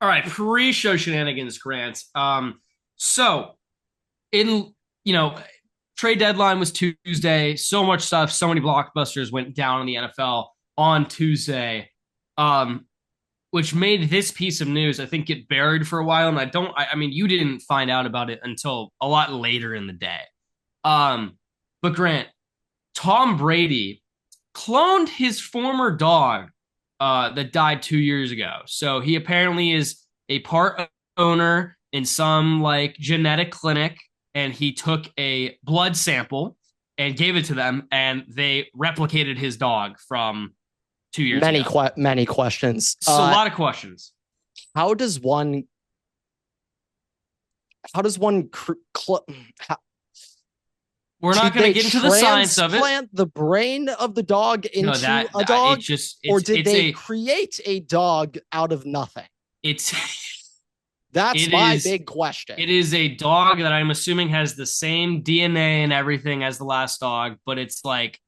All right, pre-show shenanigans, Grant. So in you know, trade deadline was Tuesday. So much stuff, so many blockbusters went down in the NFL on Tuesday, um, which made this piece of news I think get buried for a while. And I mean, you didn't find out about it until a lot later in the day. Um, but Grant, Tom Brady cloned his former dog that died 2 years ago. So he apparently is a part owner in some like genetic clinic, and he took a blood sample and gave it to them, and they replicated his dog from 2 years ago. Many questions. So a lot of questions. How does one how does one how, We're not did going to they get into the science of it. transplant the brain of the dog No, into that a it dog, just or did they create a dog out of nothing? it's That's it my is big question. it is a dog that I'm assuming has the same DNA and everything as the last dog, but it's like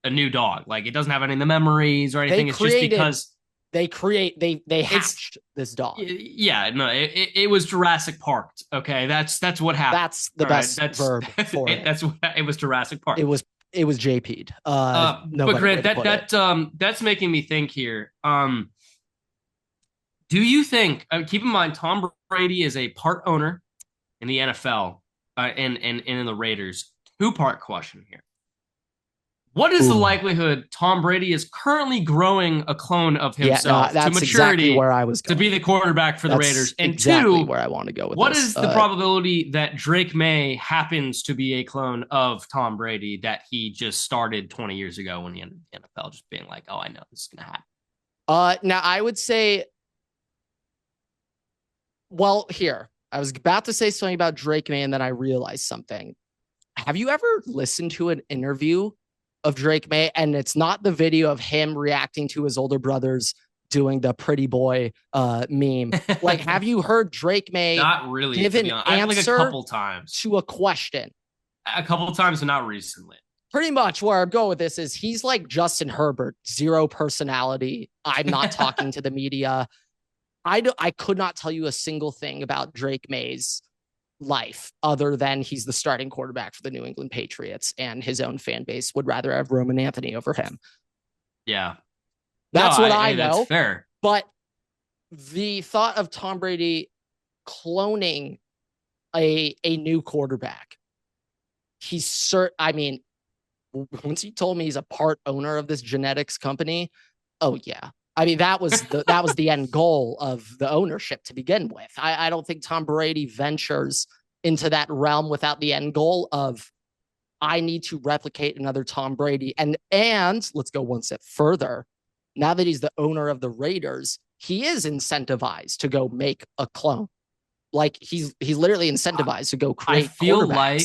a new dog. Like it doesn't have any of the memories or They anything. It's just created because they it's hatched this dog. yeah, no, it was Jurassic Park. Okay, that's what happened. That's the All right, best verb for it. that's what it was Jurassic Park. It was it was JP'd. No But better way Grant, to that put it. that that's making me think here. Do you think? Keep in mind, Tom Brady is a part owner in the NFL, and in the Raiders. Two-part question here. What is the Ooh. likelihood Tom Brady is currently growing a clone of Yeah, no, himself to that's exactly maturity where I was to be going. the quarterback for the That's Raiders? And exactly two, where I want to go with what this. is the probability that Drake May happens to be a clone of Tom Brady that he just started 20 years ago when he entered the NFL, just being like, oh, I know this is going to happen? Now I would say, well, here I was about to say something about Drake May, and then I realized something. Have you ever listened to an interview of Drake May? And it's not the video of him reacting to his older brothers doing the pretty boy meme. Like, have you heard Drake May Not really, give to an be honest. I like a answer couple times, to a question? but not recently. Pretty much where I go with this is he's like Justin Herbert, zero personality. I'm not talking to the media. I could not tell you a single thing about Drake May's life other than he's the starting quarterback for the New England Patriots, and his own fan base would rather have Roman Anthony over him. Yeah. No, That's what I that's know. fair. But the thought of Tom Brady cloning a new quarterback, I mean, once you told me he's a part owner of this genetics company, oh yeah. I mean, that was the end goal of the ownership to begin with. I don't think Tom Brady ventures into that realm without the end goal of, I need to replicate another Tom Brady. And let's go one step further. Now that he's the owner of the Raiders, he is incentivized to go make a clone. Like he's literally incentivized to go I create feel quarterbacks. like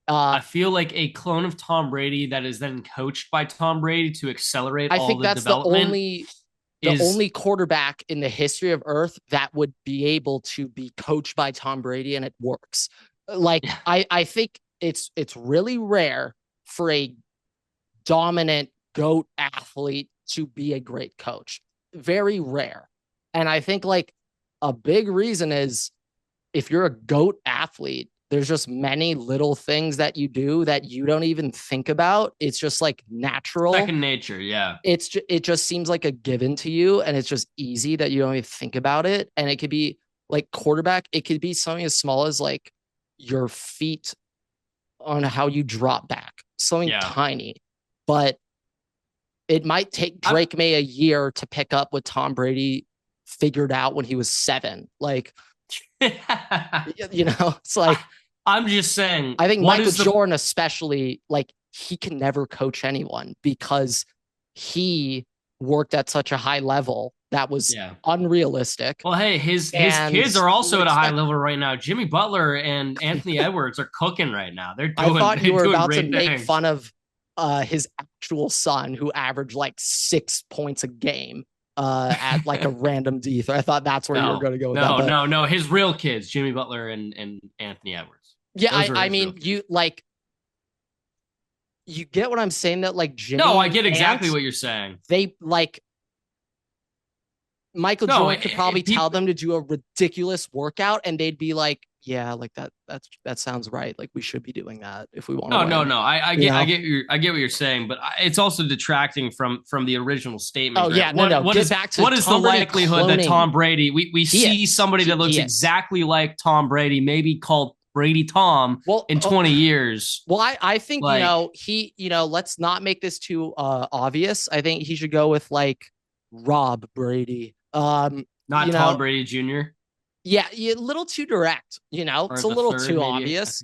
I feel like a clone of Tom Brady that is then coached by Tom Brady to accelerate I all think the that's development the is only quarterback in the history of Earth that would be able to be coached by Tom Brady and it works. Like yeah. I think it's really rare for a dominant GOAT athlete to be a great coach. Very rare. And I think like a big reason is, if you're a GOAT athlete, there's just many little things that you do that you don't even think about. It's just like natural. Second nature. Yeah. It just seems like a given to you, and it's just easy that you don't even think about it. And it could be like quarterback, it could be something as small as like your feet on how you drop back, something Yeah. tiny. But it might take I'm, Drake May a year to pick up what Tom Brady figured out when he was 7. Like, it's like, I'm just saying, I think what Michael is the Jordan, especially, like, he can never coach anyone because he worked at such a high level that was yeah. unrealistic. Well, hey, his And kids are you would also at a high expect, level right now. Jimmy Butler and Anthony Edwards are cooking right now. They're I doing thought you they're were doing about to great make things. fun of his actual son, who averaged like 6 points a game at like a random D. I thought that's where you were No, going to go with that. no, But no, no. His real kids, Jimmy Butler and Anthony Edwards. yeah, Those are I his real mean, kids. you get what I'm saying, that like No, Jimmy I and get exactly Ant, what you're saying. they like Michael No, Jordan could probably tell them to do a ridiculous workout, and they'd be like, "Yeah, like that sounds right. Like we should be doing that if we want to win." no. I get what you're saying, but it's also detracting from the original statement. Oh Grant. yeah, no. Get back to what is the Tom Brady likelihood that cloning. Tom Brady? We see somebody that looks exactly like Tom Brady, maybe called Brady Tom, in 20 years. Well, I think let's not make this too obvious. I think he should go with like Rob Brady. Not Tom Brady Jr. Yeah, a little too direct, it's a little too obvious.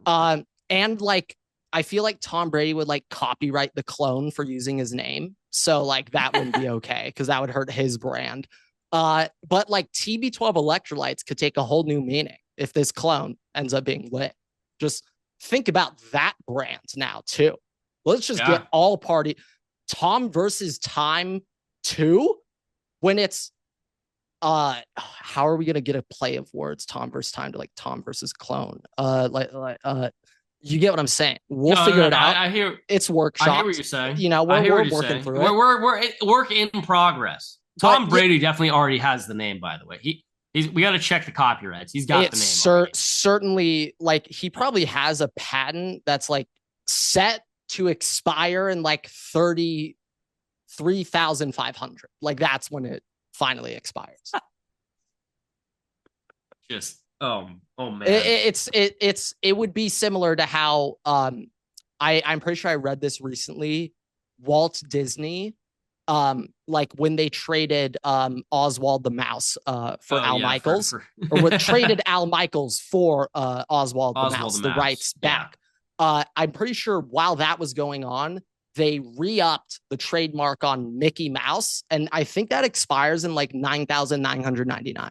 And like, I feel like Tom Brady would like copyright the clone for using his name. So like that wouldn't be okay because that would hurt his brand. But like TB12 electrolytes could take a whole new meaning if this clone ends up being lit. Just think about that brand now too. Let's just get all party Tom versus Time 2 when it's how are we gonna get a play of words Tom versus Time to like Tom versus clone? You get what I'm saying? We'll figure it out. I hear it's workshop. I hear what you're saying. We're working through it. We're work in progress. Tom Brady definitely already has the name, by the way. We got to check the copyrights. He's got the name. Certainly, like he probably has a patent that's like set to expire in like 33,500. Like that's when it finally expires. Just man, it would be similar to how I'm pretty sure I read this recently. Walt Disney, like when they traded Oswald the Mouse for Al Michaels, or traded Al Michaels for Oswald the Mouse, the rights back. I'm pretty sure while that was going on, they re-upped the trademark on Mickey Mouse, and I think that expires in like 9,999.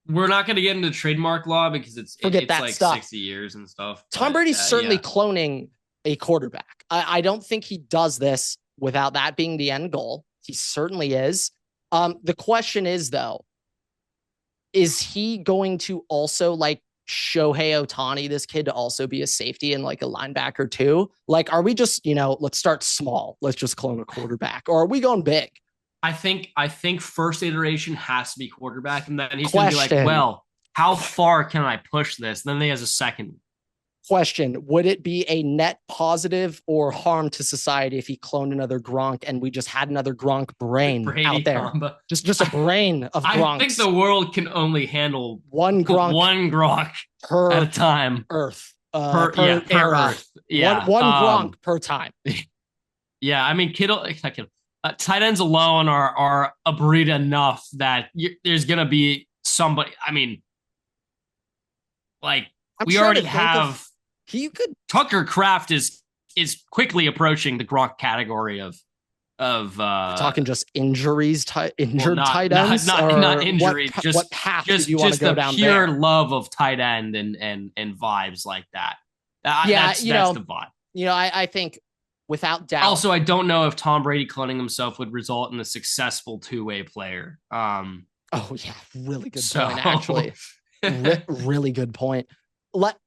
We're not going to get into trademark law because it's like stuff. 60 years and stuff. Tom Brady's certainly cloning a quarterback. I don't think he does this without that being the end goal. He certainly is. The question is, though, is he going to also like Shohei Ohtani, this kid, to also be a safety and like a linebacker too? Like, are we just, let's start small. Let's just clone a quarterback. Or are we going big? I think first iteration has to be quarterback, and then he's going to be like, well, how far can I push this? And then he has a second question. Would it be a net positive or harm to society if he cloned another Gronk and we just had another Gronk brain out there? Combo. Just a brain of Gronks. I think the world can only handle one Gronk per at a time. Earth. Per era. Earth. Yeah. One Gronk per time. Yeah, I mean, Kittle. Tight ends alone are a breed enough that there's gonna be somebody. I mean, like we already have. Tucker Kraft is quickly approaching the Gronk category of talking just injuries, injured tight ends, not injuries. What path do you want to go down pure there? love of tight end and vibes like that. That's the vibe. I think. Without doubt. Also, I don't know if Tom Brady cloning himself would result in a successful two-way player. Oh yeah, really good point. Actually, really good point. Let's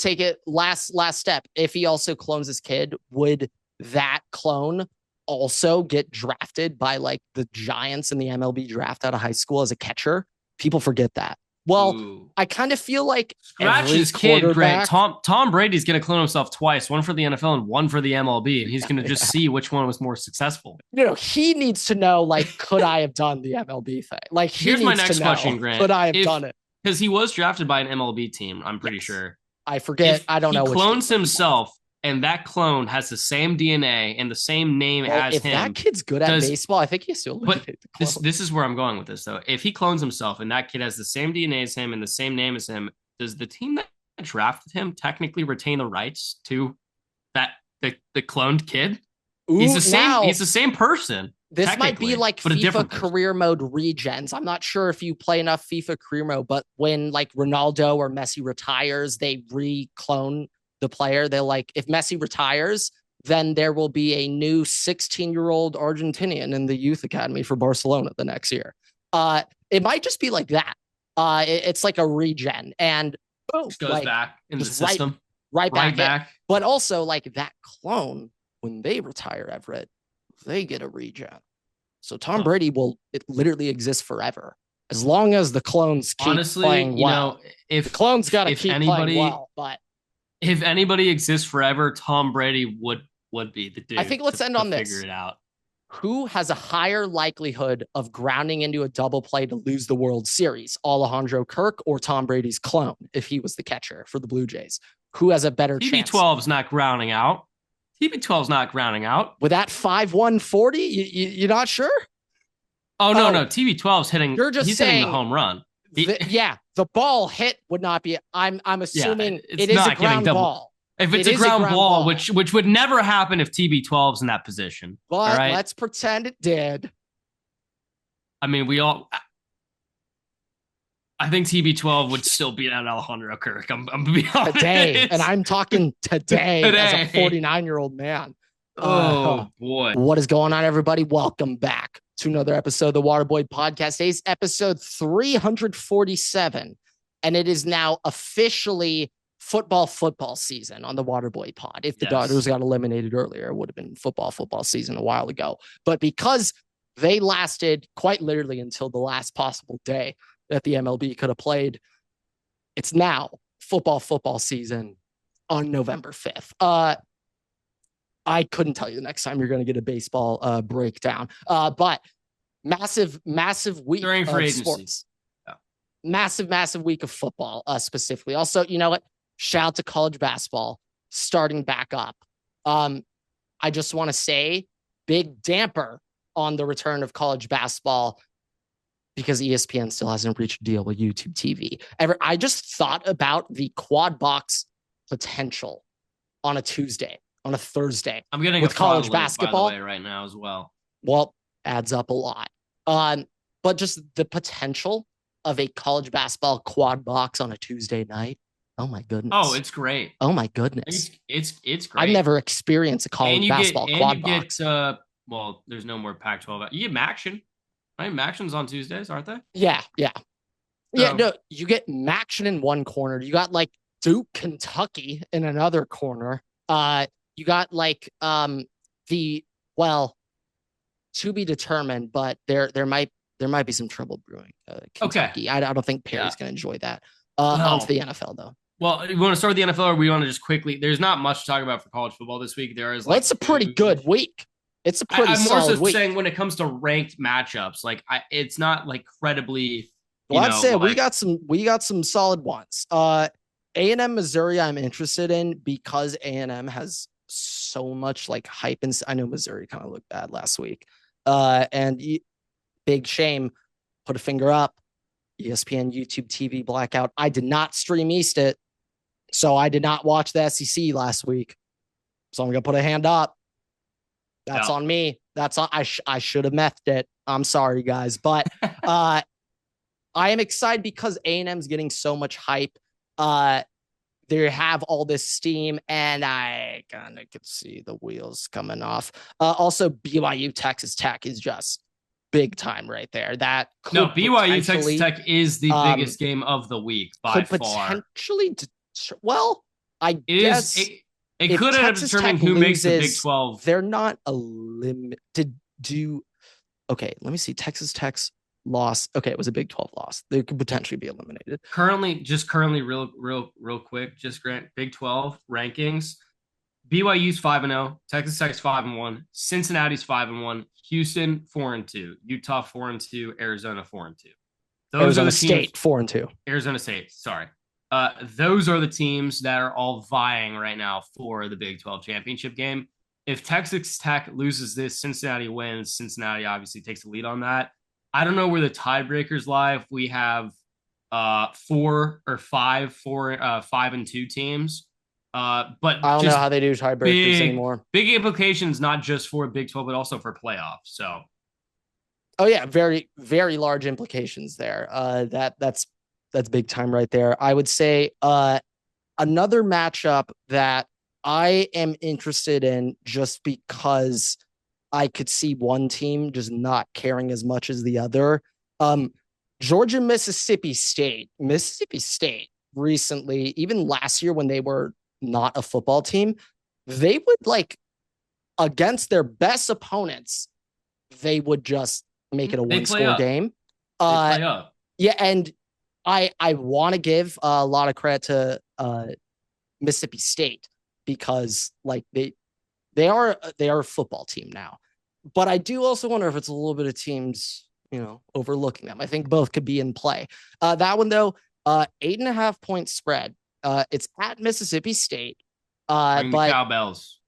take it last step. If he also clones his kid, would that clone also get drafted by like the Giants in the MLB draft out of high school as a catcher? People forget that. Well, ooh. I kind of feel like Scratch his kid, Grant. Tom Brady's going to clone himself twice, one for the NFL and one for the MLB, and he's going to just see which one was more successful. He needs to know, like, could I have done the MLB thing? Like, here's my next question, Grant. Could I have done it? Because he was drafted by an MLB team, I'm pretty sure. I forget. I don't know. He clones himself, and that clone has the same DNA and the same name as him. If that kid's good at baseball, I think he's still. But this is where I'm going with this, though. If he clones himself and that kid has the same DNA as him and the same name as him, does the team that drafted him technically retain the rights to the cloned kid? Ooh, he's the same. He's the same person. This might be like FIFA career mode regens. I'm not sure if you play enough FIFA career mode, but when like Ronaldo or Messi retires, they re-clone the player. They're like, if Messi retires, then there will be a new 16-year-old Argentinian in the youth academy for Barcelona the next year. It might just be like that. It's like a regen, and boom, just goes back in the system, right back. But also, like that clone, when they retire, Everett, they get a regen. So Tom Brady will literally exist forever as long as the clones keep playing well. If the clones got to keep anybody, playing well, but if anybody exists forever, Tom Brady would be the dude. I think let's end on this. Figure it out. Who has a higher likelihood of grounding into a double play to lose the World Series? Alejandro Kirk or Tom Brady's clone, if he was the catcher for the Blue Jays? Who has a better chance? TB12's not grounding out. TB12's not grounding out. With that 5'1", 40, you're not sure? Oh, no. TB12's hitting. You're just he's saying, hitting the home run. The ball hit would not be. I'm assuming it is not a ground ball. If it's a ground ball, which would never happen if TB12's in that position. But let's pretend it did. I mean, I think TB12 would still beat out Alejandro Kirk. I'm gonna be honest. Today, and I'm talking today. As a 49-year-old man. Oh, boy. What is going on, everybody? Welcome back to another episode of the Waterboy Podcast. Today's episode 347, and it is now officially football season on the Waterboy Pod. If the Dodgers got eliminated earlier, it would have been football season a while ago. But because they lasted quite literally until the last possible day that the MLB could have played, it's now football season on November 5th. I couldn't tell you the next time you're going to get a baseball breakdown. But massive week during free agency. Sports. Yeah. Massive week of football specifically. Also, you know what? Shout out to college basketball starting back up. I just want to say big damper on the return of college basketball because ESPN still hasn't reached a deal with YouTube TV. I just thought about the quad box potential on a Tuesday, on a Thursday. I'm getting with college basketball by the way, right now as well. Well, adds up a lot. But just the potential of a college basketball quad box on a Tuesday night. Oh my goodness. Oh, it's great. Oh my goodness. It's great. I've never experienced a college basketball quad box. Well, there's no more Pac-12. You get Maction. Right? Maction's on Tuesdays, aren't they? Yeah. No, you get Maction in one corner. You got like Duke, Kentucky in another corner. You got like to be determined, but there might be some trouble brewing. Kentucky. Okay. I don't think Perry's going to enjoy that. Onto the NFL though. Well, you want to start with the NFL, or we want to just quickly? There's not much to talk about for college football this week. There is. Like, it's a pretty good week. It's a pretty solid week. Saying when it comes to ranked matchups, like it's not like credibly. Well, I'd say we got some solid ones. A&M Missouri, I'm interested in because A&M has so much like hype, and I know Missouri kind of looked bad last week. And big shame. Put a finger up. ESPN YouTube TV blackout. I did not stream East it, so I did not watch the SEC last week. So I'm gonna put a hand up. That's on me. That's on. I should have methed it. I'm sorry, guys, but I am excited because A&M's getting so much hype. They have all this steam, and I kind of could see the wheels coming off. Also, BYU Texas Tech is just big time right there. That BYU Texas Tech is the biggest game of the week by far. Potentially, I guess it could end up determining who makes the Big 12. They're not a limit to do. Okay, let me see. Texas Tech's loss. Okay, it was a Big 12 loss. They could potentially be eliminated. Currently, real quick, just grant Big 12 rankings. BYU's 5-0, Texas Tech's 5-1, Cincinnati's 5-1, Houston 4-2, Utah 4-2, Arizona 4-2. Arizona State 4-2. Arizona State, sorry. Those are the teams that are all vying right now for the Big 12 championship game. If Texas Tech loses this, Cincinnati wins. Cincinnati obviously takes the lead on that. I don't know where the tiebreakers lie. If we have 4 or 5-2 teams. But I don't know how they do tiebreakers anymore. Big implications, not just for Big 12, but also for playoffs. So, oh yeah, very, very large implications there. That's big time right there. I would say another matchup that I am interested in just because I could see one team just not caring as much as the other. Georgia, Mississippi State recently, even last year when they were not a football team, they would like against their best opponents they would just make it a They one play score up. game. They Uh, play up. yeah, and I want to give a lot of credit to Mississippi State because like they are a football team now. But I do also wonder if it's a little bit of teams, overlooking them. I think both could be in play. That one though, 8.5 point spread. It's at Mississippi State. Ring the But cowbells.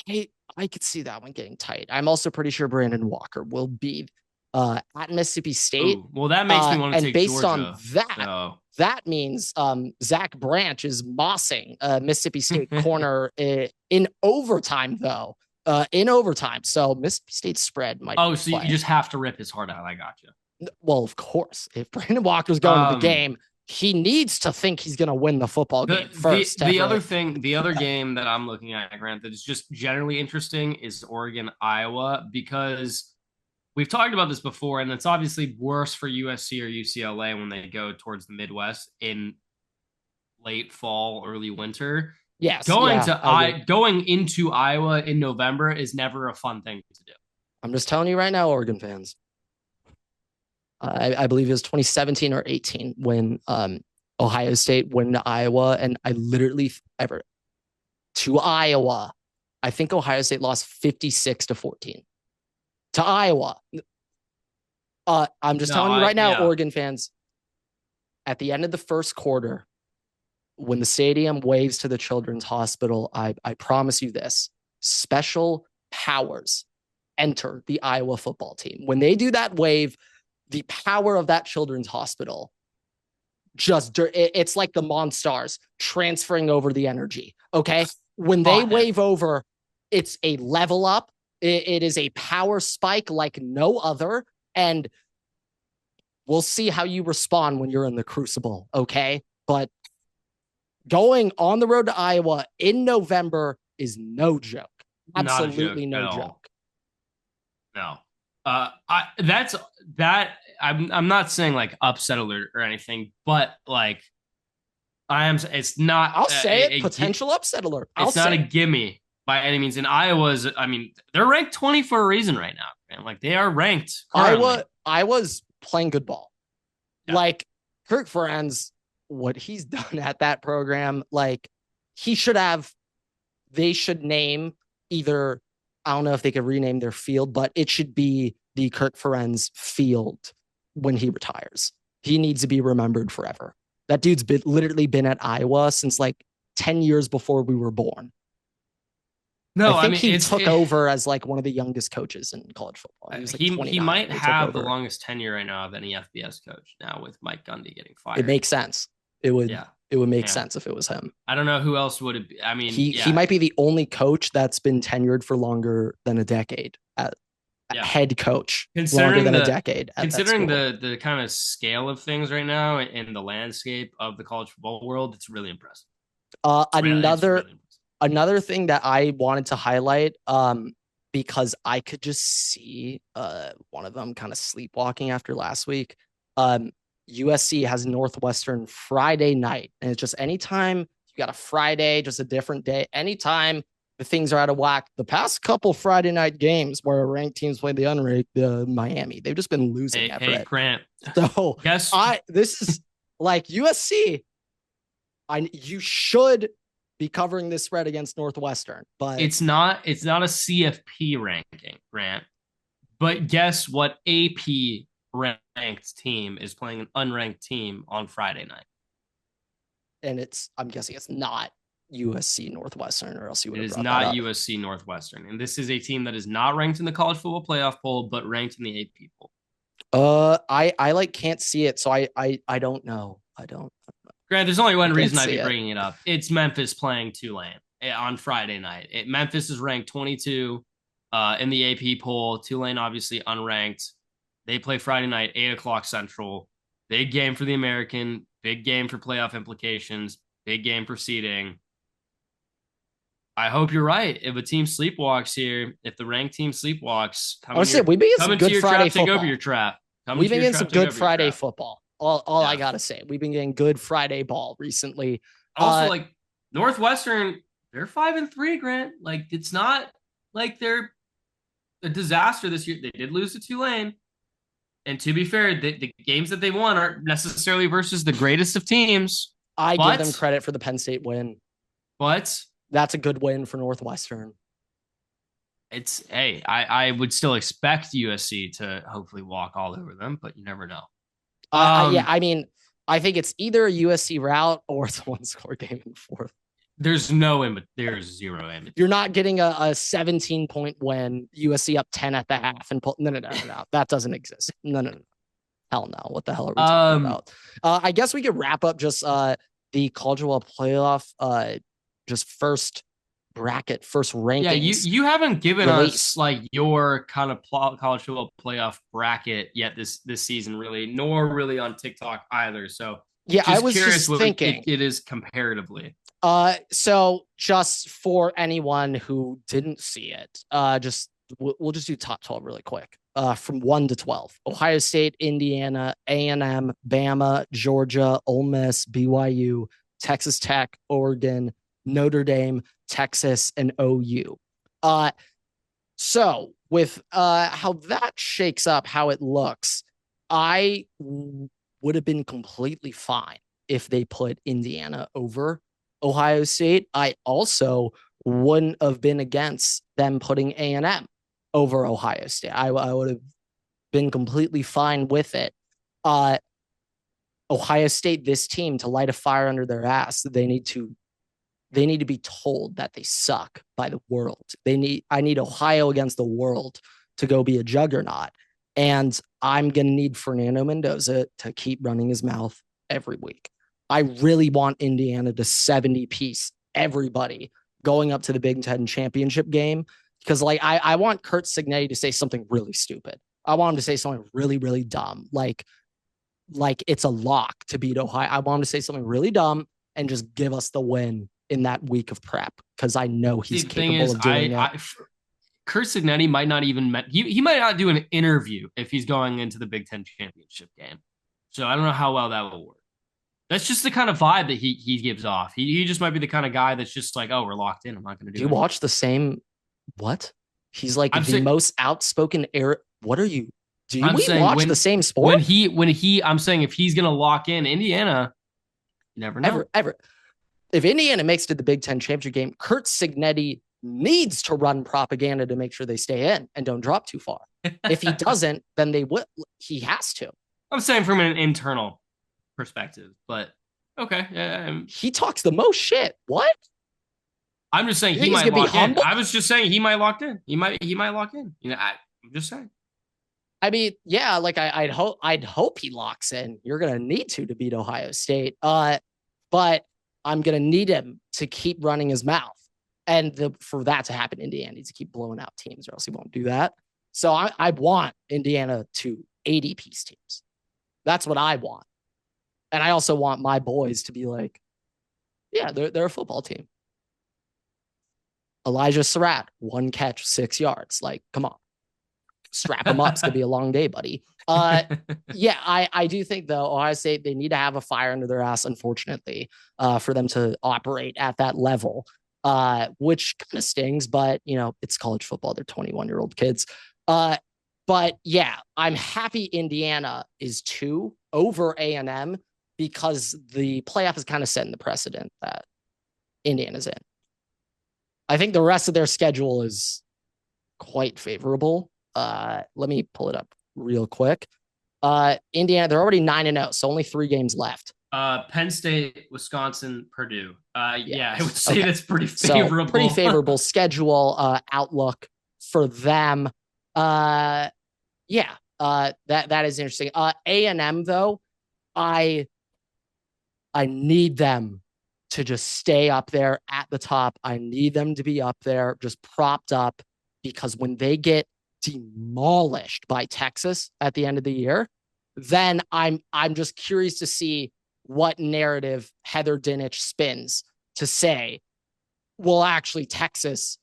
I I could see that one getting tight. I'm also pretty sure Brandon Walker will be at Mississippi State. Ooh, well, that makes me want to And take based on Georgia. that, So that means Zach Branch is mossing Mississippi State corner in overtime, though. In overtime. So Mississippi State spread might be oh, in so you play. just have to rip his heart out. I got you. Well, of course. If Brandon Walker's going to the game, he needs to think he's going to win the football game first. The other thing, the other game that I'm looking at, Grant, that is just generally interesting is Oregon, Iowa, because we've talked about this before, and it's obviously worse for USC or UCLA when they go towards the Midwest in late fall, early winter. Yes. Yeah, Going into Iowa in November is never a fun thing to do. I'm just telling you right now, Oregon fans. I believe it was 2017 or 18 when Ohio State went to Iowa, and I literally ever to Iowa. I think Ohio State lost 56-14 to Iowa. I'm just telling you right now, yeah. Oregon fans. At the end of the first quarter, when the stadium waves to the Children's Hospital, I promise you this: special powers enter the Iowa football team. When they do that wave, the power of that Children's Hospital it's like the Monstars transferring over the energy. Okay. When they wave over, it's a level up. It is a power spike like no other. And we'll see how you respond when you're in the crucible. Okay. But going on the road to Iowa in November is no joke. Absolutely no joke. No. That's that. I'm not saying like upset alert or anything, but like I am. It's not. I'll say it. Potential upset alert. It's not a gimme by any means. And Iowa's. I mean, they're ranked 20 for a reason right now, man. Like they are ranked. Iowa's playing good ball. Yeah. Like Kirk Ferentz, what he's done at that program, like he should have. They should name either. I don't know if they could rename their field, but it should be the Kirk Ferentz field when he retires. He needs to be remembered forever. That dude's literally been at Iowa since like 10 years before we were born. No, I think he took over as like one of the youngest coaches in college football. He was like he might have the longest tenure right now of any FBS coach now with Mike Gundy getting fired. It makes sense. It would make sense if it was him. I don't know who else would it be. I mean, he might be the only coach that's been tenured for longer than a decade at head coach, longer than a decade. Considering the kind of scale of things right now and the landscape of the college football world, it's really impressive. Another thing that I wanted to highlight, because I could just see one of them kind of sleepwalking after last week. USC has Northwestern Friday night, and it's just anytime you got a Friday, just a different day. Anytime the things are out of whack. The past couple Friday night games where ranked teams played the unranked Miami, they've just been losing. Hey, Grant. So this is like USC. You should be covering this spread against Northwestern, but it's not a CFP ranking, Grant. But guess what? AP ranked team is playing an unranked team on Friday night. And I'm guessing it's not USC Northwestern, or else you would have. It is not USC Northwestern. And this is a team that is not ranked in the college football playoff poll, but ranked in the AP poll. I can't see it, so I don't know. I don't. Grant, there's only one reason I'd be bringing it up. It's Memphis playing Tulane on Friday night. Memphis is ranked 22 in the AP poll. Tulane obviously unranked. They play Friday night, 8:00 Central. Big game for the American. Big game for playoff implications. Big game for seeding. I hope you're right. If a team sleepwalks here, if the ranked team sleepwalks, we've been getting some good Friday football. Take over your trap. We've been getting some good Friday football. All I gotta say, we've been getting good Friday ball recently. Also, like Northwestern, they're 5-3, Grant. Like it's not like they're a disaster this year. They did lose to Tulane. And to be fair, the games that they won aren't necessarily versus the greatest of teams. I give them But, credit for the Penn State win. but That's a good win for Northwestern. it's, hey, I would still expect USC to hopefully walk all over them, but you never know. Yeah, I mean, I think it's either a USC route or it's a one-score game in the fourth. There's zero in. You're not getting a 17-point win, USC up 10 at the half, and no. That doesn't exist. No. Hell no. What the hell are we talking about? I guess we could wrap up just the college football playoff, just first bracket, first rankings. Yeah, you haven't given us like your kind of college football playoff bracket yet this season, really, nor really on TikTok either. So yeah, I was just thinking it is comparatively. So just for anyone who didn't see it, we'll just do top 12 really quick. From 1 to 12: Ohio State, Indiana, A&M, Bama, Georgia, Ole Miss, BYU, Texas Tech, Oregon, Notre Dame, Texas, and OU. So with how that shakes up, how it looks, I would have been completely fine if they put Indiana over Ohio State. I also wouldn't have been against them putting A&M over Ohio State. I would have been completely fine with it. Ohio State, this team, to light a fire under their ass, they need to be told that they suck by the world. I need Ohio against the world to go be a juggernaut. And I'm going to need Fernando Mendoza to keep running his mouth every week. I really want Indiana to 70-piece everybody going up to the Big Ten championship game, because like I want Kurt Signetti to say something really stupid. I want him to say something really, really dumb. Like it's a lock to beat Ohio. I want him to say something really dumb and just give us the win in that week of prep, because I know he's capable of doing it. Kurt Signetti might not even he might not do an interview if he's going into the Big Ten championship game. So I don't know how well that will work. That's just the kind of vibe that he gives off. He just might be the kind of guy that's just like, oh, we're locked in. I'm not going to do. Do you watch the same? What? He's like most outspoken. What are you? Do we watch the same sport? I'm saying if he's going to lock in Indiana, you never know. Ever. If Indiana makes it to the Big Ten championship game, Kurt Signetti needs to run propaganda to make sure they stay in and don't drop too far. If he doesn't, then they will. He has to. I'm saying from an internal perspective, but okay. Yeah, he talks the most shit. What? I'm just saying he might lock in. I was just saying he might lock in. He might lock in. You know, I'm just saying. I mean, yeah, like I'd hope he locks in. You're gonna need to beat Ohio State. But I'm gonna need him to keep running his mouth. And for that to happen, Indiana needs to keep blowing out teams, or else he won't do that. So I want Indiana to 80-piece teams. That's what I want. And I also want my boys to be like, yeah, they're a football team. Elijah Surratt, 1 catch, 6 yards. Like, come on. Strap him up. It's going to be a long day, buddy. Yeah, I do think, though, Ohio State, they need to have a fire under their ass, unfortunately, for them to operate at that level, which kind of stings. But, you know, it's college football. They're 21-year-old kids. But, yeah, I'm happy Indiana is 2 over A&M, because the playoff is kind of setting the precedent that Indiana's in. I think the rest of their schedule is quite favorable. Let me pull it up real quick. Indiana, they're already 9-0, so only 3 games left. Penn State, Wisconsin, Purdue. Yeah, I would say that's pretty favorable. So pretty favorable schedule outlook for them. That is interesting. A&M, though, I need them to just stay up there at the top. I need them to be up there, just propped up, because when they get demolished by Texas at the end of the year, then I'm just curious to see what narrative Heather Dinich spins to say, well, actually, Texas,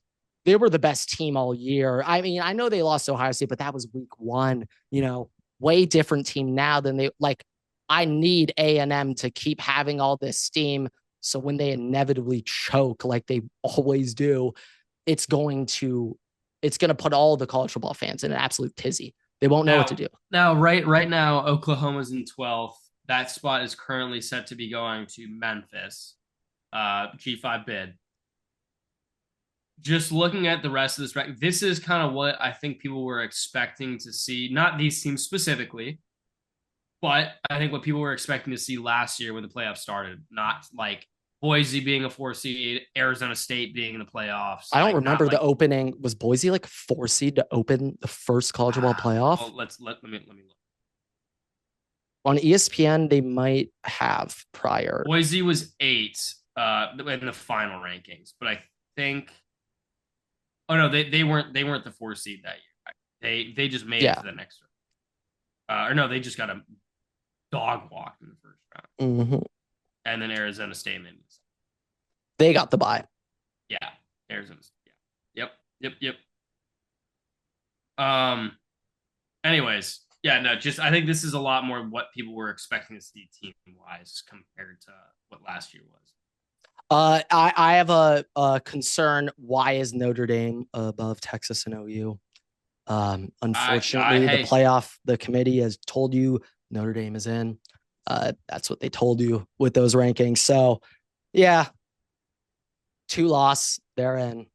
they were the best team all year. I mean, I know they lost to Ohio State, but that was week 1, you know, way different team now than they like. I need A&M to keep having all this steam, so when they inevitably choke like they always do, it's going to it's going to put all the college football fans in an absolute tizzy. They won't know what to do. Now, right now, Oklahoma's in 12th. That spot is currently set to be going to Memphis, G5 bid. Just looking at the rest of this, this is kind of what I think people were expecting to see. Not these teams specifically, but I think what people were expecting to see last year when the playoffs started. Not like Boise being a 4 seed, Arizona State being in the playoffs. I don't remember the opening. Was Boise like a 4 seed to open the first college football playoff? Well, let me look. On ESPN, they might have prior. Boise was 8 in the final rankings, but I think. Oh no, they weren't the 4 seed that year. They just made it to the next round. Or no, they just got a dog walked in the first round. Mm-hmm. And then Arizona State made it. They got the bye. Yeah, Arizona State. Yeah. Yep. Anyways, yeah, no, just I think this is a lot more what people were expecting to see team wise compared to what last year was. I have a concern. Why is Notre Dame above Texas and OU? Unfortunately, the committee has told you Notre Dame is in. That's what they told you with those rankings. So, yeah, 2 loss, they're in.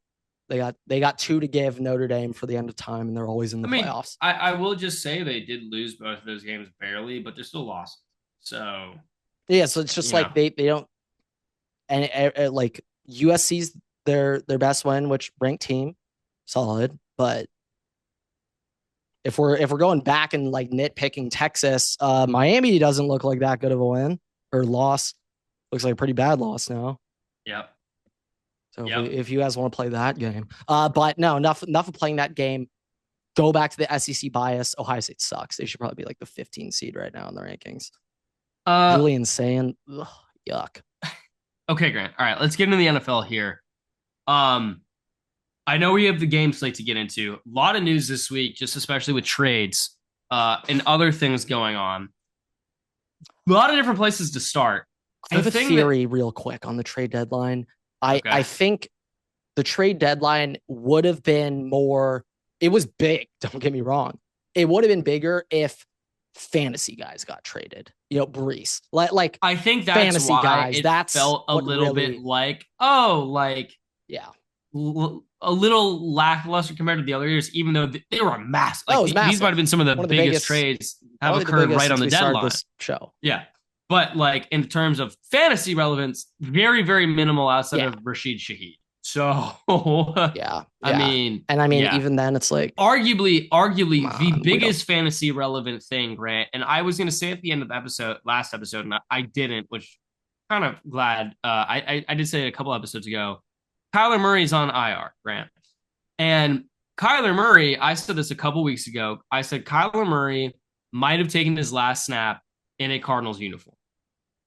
They got 2 to give Notre Dame for the end of time, and they're always in the playoffs. I will just say they did lose both of those games barely, but they're still lost. So yeah, so it's just like they don't. And like USC's their best win, which ranked team, solid. But if we're going back and like nitpicking Texas, Miami doesn't look like that good of a win or loss. Looks like a pretty bad loss now. Yep. So if you guys want to play that game, but no, enough of playing that game. Go back to the SEC bias. Ohio State sucks. They should probably be like the 15 seed right now in the rankings. Really insane. Ugh, yuck. Okay, Grant. All right, let's get into the NFL here. I know we have the game slate to get into. A lot of news this week, just especially with trades and other things going on. A lot of different places to start. I have a theory real quick on the trade deadline. I think the trade deadline would have been more. It was big. Don't get me wrong. It would have been bigger if fantasy guys got traded. Brees. Like I think that's fantasy why guys. It felt a little bit like yeah, a little lackluster compared to the other years, even though they were massive. Massive. These might have been some of the biggest trades have occurred right on the deadline. This show. Yeah. But like in terms of fantasy relevance, very, very minimal outside of Rashid Shaheed. So yeah. I mean, even then it's like arguably the biggest fantasy relevant thing, Grant. And I was gonna say at the end of the last episode, and I didn't, which kind of glad. I did say it a couple episodes ago. Kyler Murray's on IR, Grant. And Kyler Murray, I said this a couple weeks ago. I said Kyler Murray might have taken his last snap in a Cardinals uniform.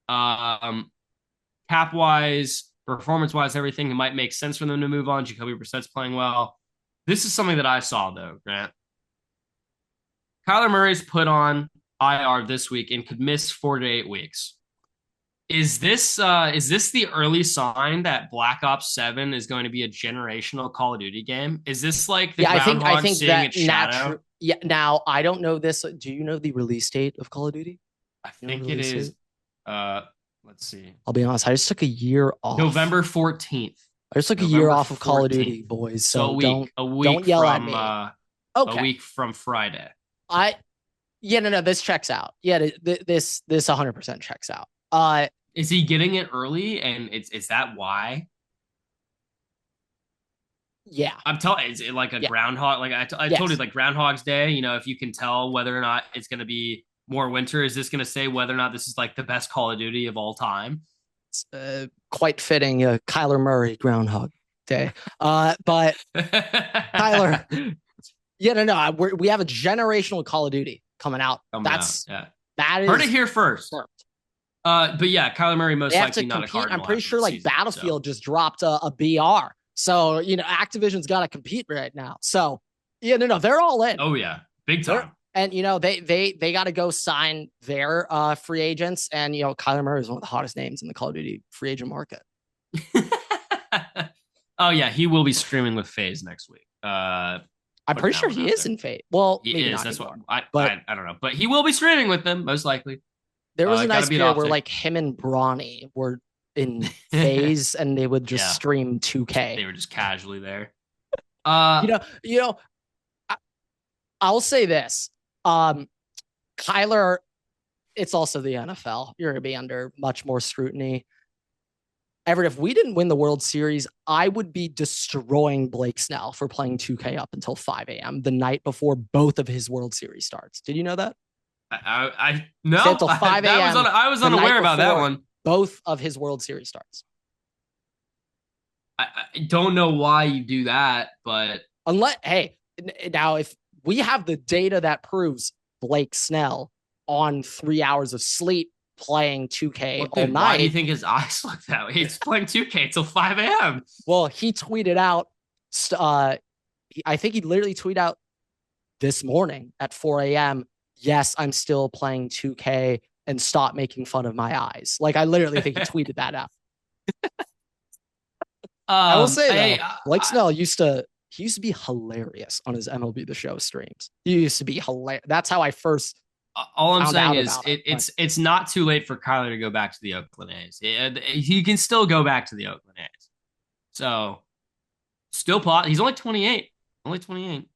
Cap wise, performance wise, everything, it might make sense for them to move on. Jacoby Brissett's playing well. This is something that I saw though, Grant. Kyler Murray's put on IR this week and could miss 4 to 8 weeks. Is this the early sign that Black Ops 7 is going to be a generational Call of Duty game? Is this like the groundhog seeing its shadow? Yeah. Now I don't know this. Do you know the release date of Call of Duty? I think it is. Let's see. I'll be honest. I just took a year off. November 14th. I just took a year off of Call of Duty, boys. So don't yell at me. A week from Friday. No. This checks out. Yeah, this 100% checks out. Is he getting it early? And is that why? Yeah, I'm telling. Is it like a groundhog? Like I told you, like Groundhog's Day. If you can tell whether or not it's going to be more winter, is this going to say whether or not this is like the best Call of Duty of all time? It's quite fitting. Kyler Murray Groundhog Day. But Kyler. We have a generational Call of Duty coming out. That is heard it here first. But yeah, Kyler Murray most likely not a Cardinal. I'm pretty sure like season, Battlefield just dropped a BR. So, Activision's got to compete right now. So, they're all in. Oh yeah, big time. And they got to go sign their free agents. And Kyler Murray is one of the hottest names in the Call of Duty free agent market. Oh yeah, he will be streaming with FaZe next week. I'm putting pretty that sure one he out is there. in Fate. Well, He maybe is. not That's what anymore. I, But I I don't know, but he will be streaming with them most likely. there was a Got to nice beat period where Optic. like him and Brawny were in phase and they would just Yeah, stream 2K. they were just casually there. You know, you know, I, I'll say this. Um, Kyler, it's also the NFL. You're going to be under much more scrutiny. Everett, if we didn't win the World Series, I would be destroying Blake Snell for playing 2K up until 5 a.m. the night before both of his World Series starts. Did you know that? I He stayed no, until 5 a.m. I was the night unaware about that before one. both of his World Series starts. I don't know why you do that, but Unless, hey, now if we have the data that proves Blake Snell on 3 hours of sleep playing 2K well, all then why do you night, think his eyes look that way? He's playing 2K till 5 a.m. well, he tweeted out, I think he literally tweeted out this morning at 4 a.m. Yes, I'm still playing 2K and stop making fun of my eyes. Like I literally think he tweeted that out. I will say Hey, though, Blake Snell used to be hilarious on his MLB The Show streams. He used to be hilarious. That's how I first all I'm found saying out is about it. it's not too late for Kyler to go back to the Oakland A's. He can still go back to the Oakland A's. So still plot. He's only 28. Only 28.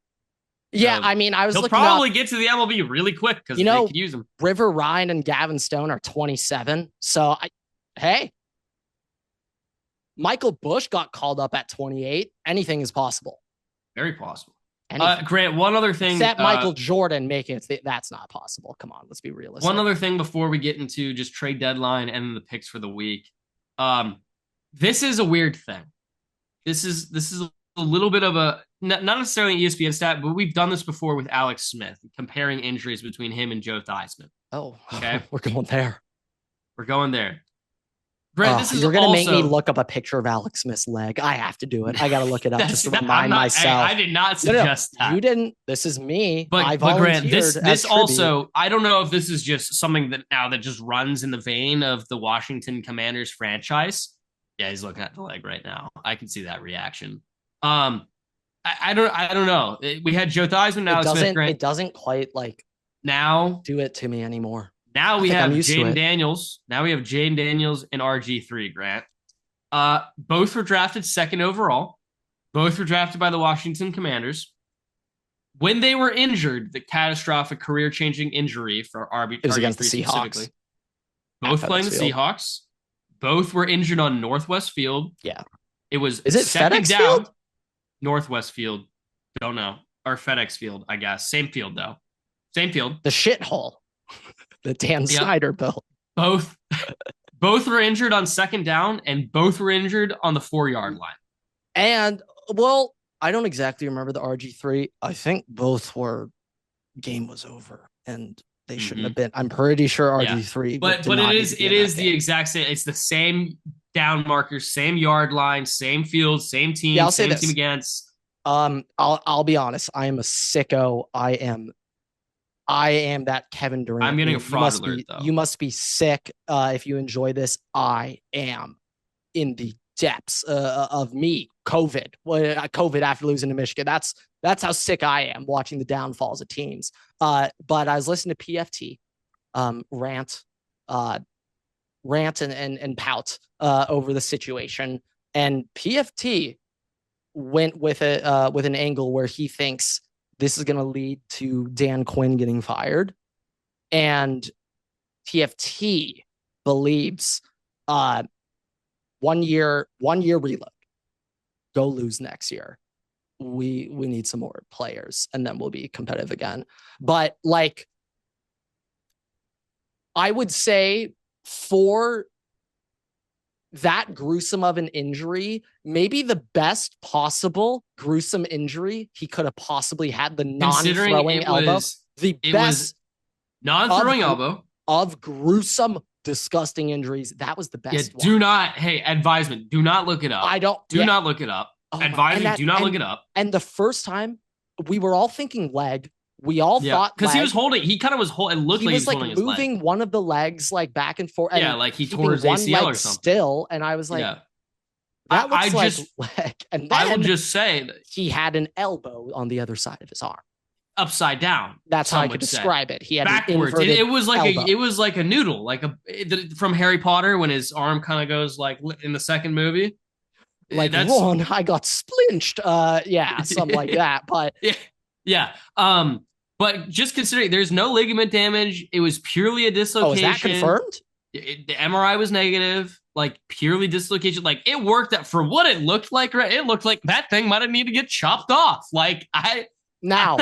Yeah, So I mean, I was he'll looking up, probably get to the MLB really quick because you they know, could use him. River Ryan and Gavin Stone are 27. So hey, Michael Bush got called up at 28. Anything is possible. Very possible. Anything. Grant, one other thing. Except Michael Jordan making it. That's not possible. Come on, let's be realistic. One other thing before we get into just trade deadline and the picks for the week. This is a weird thing. This is a little bit of a not necessarily an ESPN stat, but we've done this before with Alex Smith, comparing injuries between him and Joe Theismann. Oh, okay, we're going there. We're going there. Brent, this is you're gonna also... make me look up a picture of Alex Smith's leg. I have to do it. I gotta look it up just to remind myself. I did not suggest that. You didn't. This is me. But Grant, this also, I don't know if this is just something that now that just runs in the vein of the Washington Commanders franchise. Yeah, he's looking at the leg right now. I can see that reaction. I don't know. We had Joe Theismann, Alex Smith. Grant. It doesn't quite like now do it to me anymore. Now we have Jaden Daniels. Now we have Jaden Daniels and RG3, Grant. Both were drafted second overall. Both were drafted by the Washington Commanders. When they were injured, the catastrophic career-changing injury for RG3 against the Seahawks. Both playing the Seahawks. Both were injured on Northwest Field. Yeah. It was Is it second FedEx down. Field? Northwest Field. Don't know. Or FedEx Field, I guess. Same field, though. Same field. The shithole. The Dan Snyder built. Both were injured on second down, and both were injured on the 4-yard line. And, well, I don't exactly remember the RG3. I think both were game was over, and they shouldn't have been. I'm pretty sure RG3. Yeah. But it is the exact same. It's the same down markers, same yard line, same field, same team, yeah, I'll say same this. Team against. I'll be honest. I am a sicko. I am that Kevin Durant. I'm getting a fraud alert, though. You must be sick if you enjoy this. I am in the depths of me. COVID after losing to Michigan. That's how sick I am watching the downfalls of teams. But I was listening to PFT rant and pout over the situation, and PFT went with an angle where he thinks this is going to lead to Dan Quinn getting fired. And PFT believes 1 year reload. Go lose next year. We need some more players and then we'll be competitive again. But like, I would say for that gruesome of an injury, maybe the best possible gruesome injury he could have possibly had, the non-throwing elbow, the best non-throwing elbow of gruesome, disgusting injuries. That was the best. Yeah, do not, advisement, do not look it up. Do not look it up. Advisement, do not look it up. And the first time we were all thinking leg. We all thought because he kind of was holding. It looked like he was like holding moving his leg. One of the legs like back and forth. And like he tore his ACL or something. Still, and I was like, That looks like just leg. And I will then just say that he had an elbow on the other side of his arm. upside down. That's how I Some could would say describe it. He had an backwards. inverted elbow. It was like a noodle, like from Harry Potter when his arm kind of goes like in the second movie. Like That's Ron, I got splinched. Yeah, something like that. But yeah, yeah. But just considering there's no ligament damage, it was purely a oh, is that dislocation. confirmed? The MRI was negative, like purely dislocation. Like it worked out for what it looked like. Right, it looked like that thing might have needed to get chopped off. Like Now,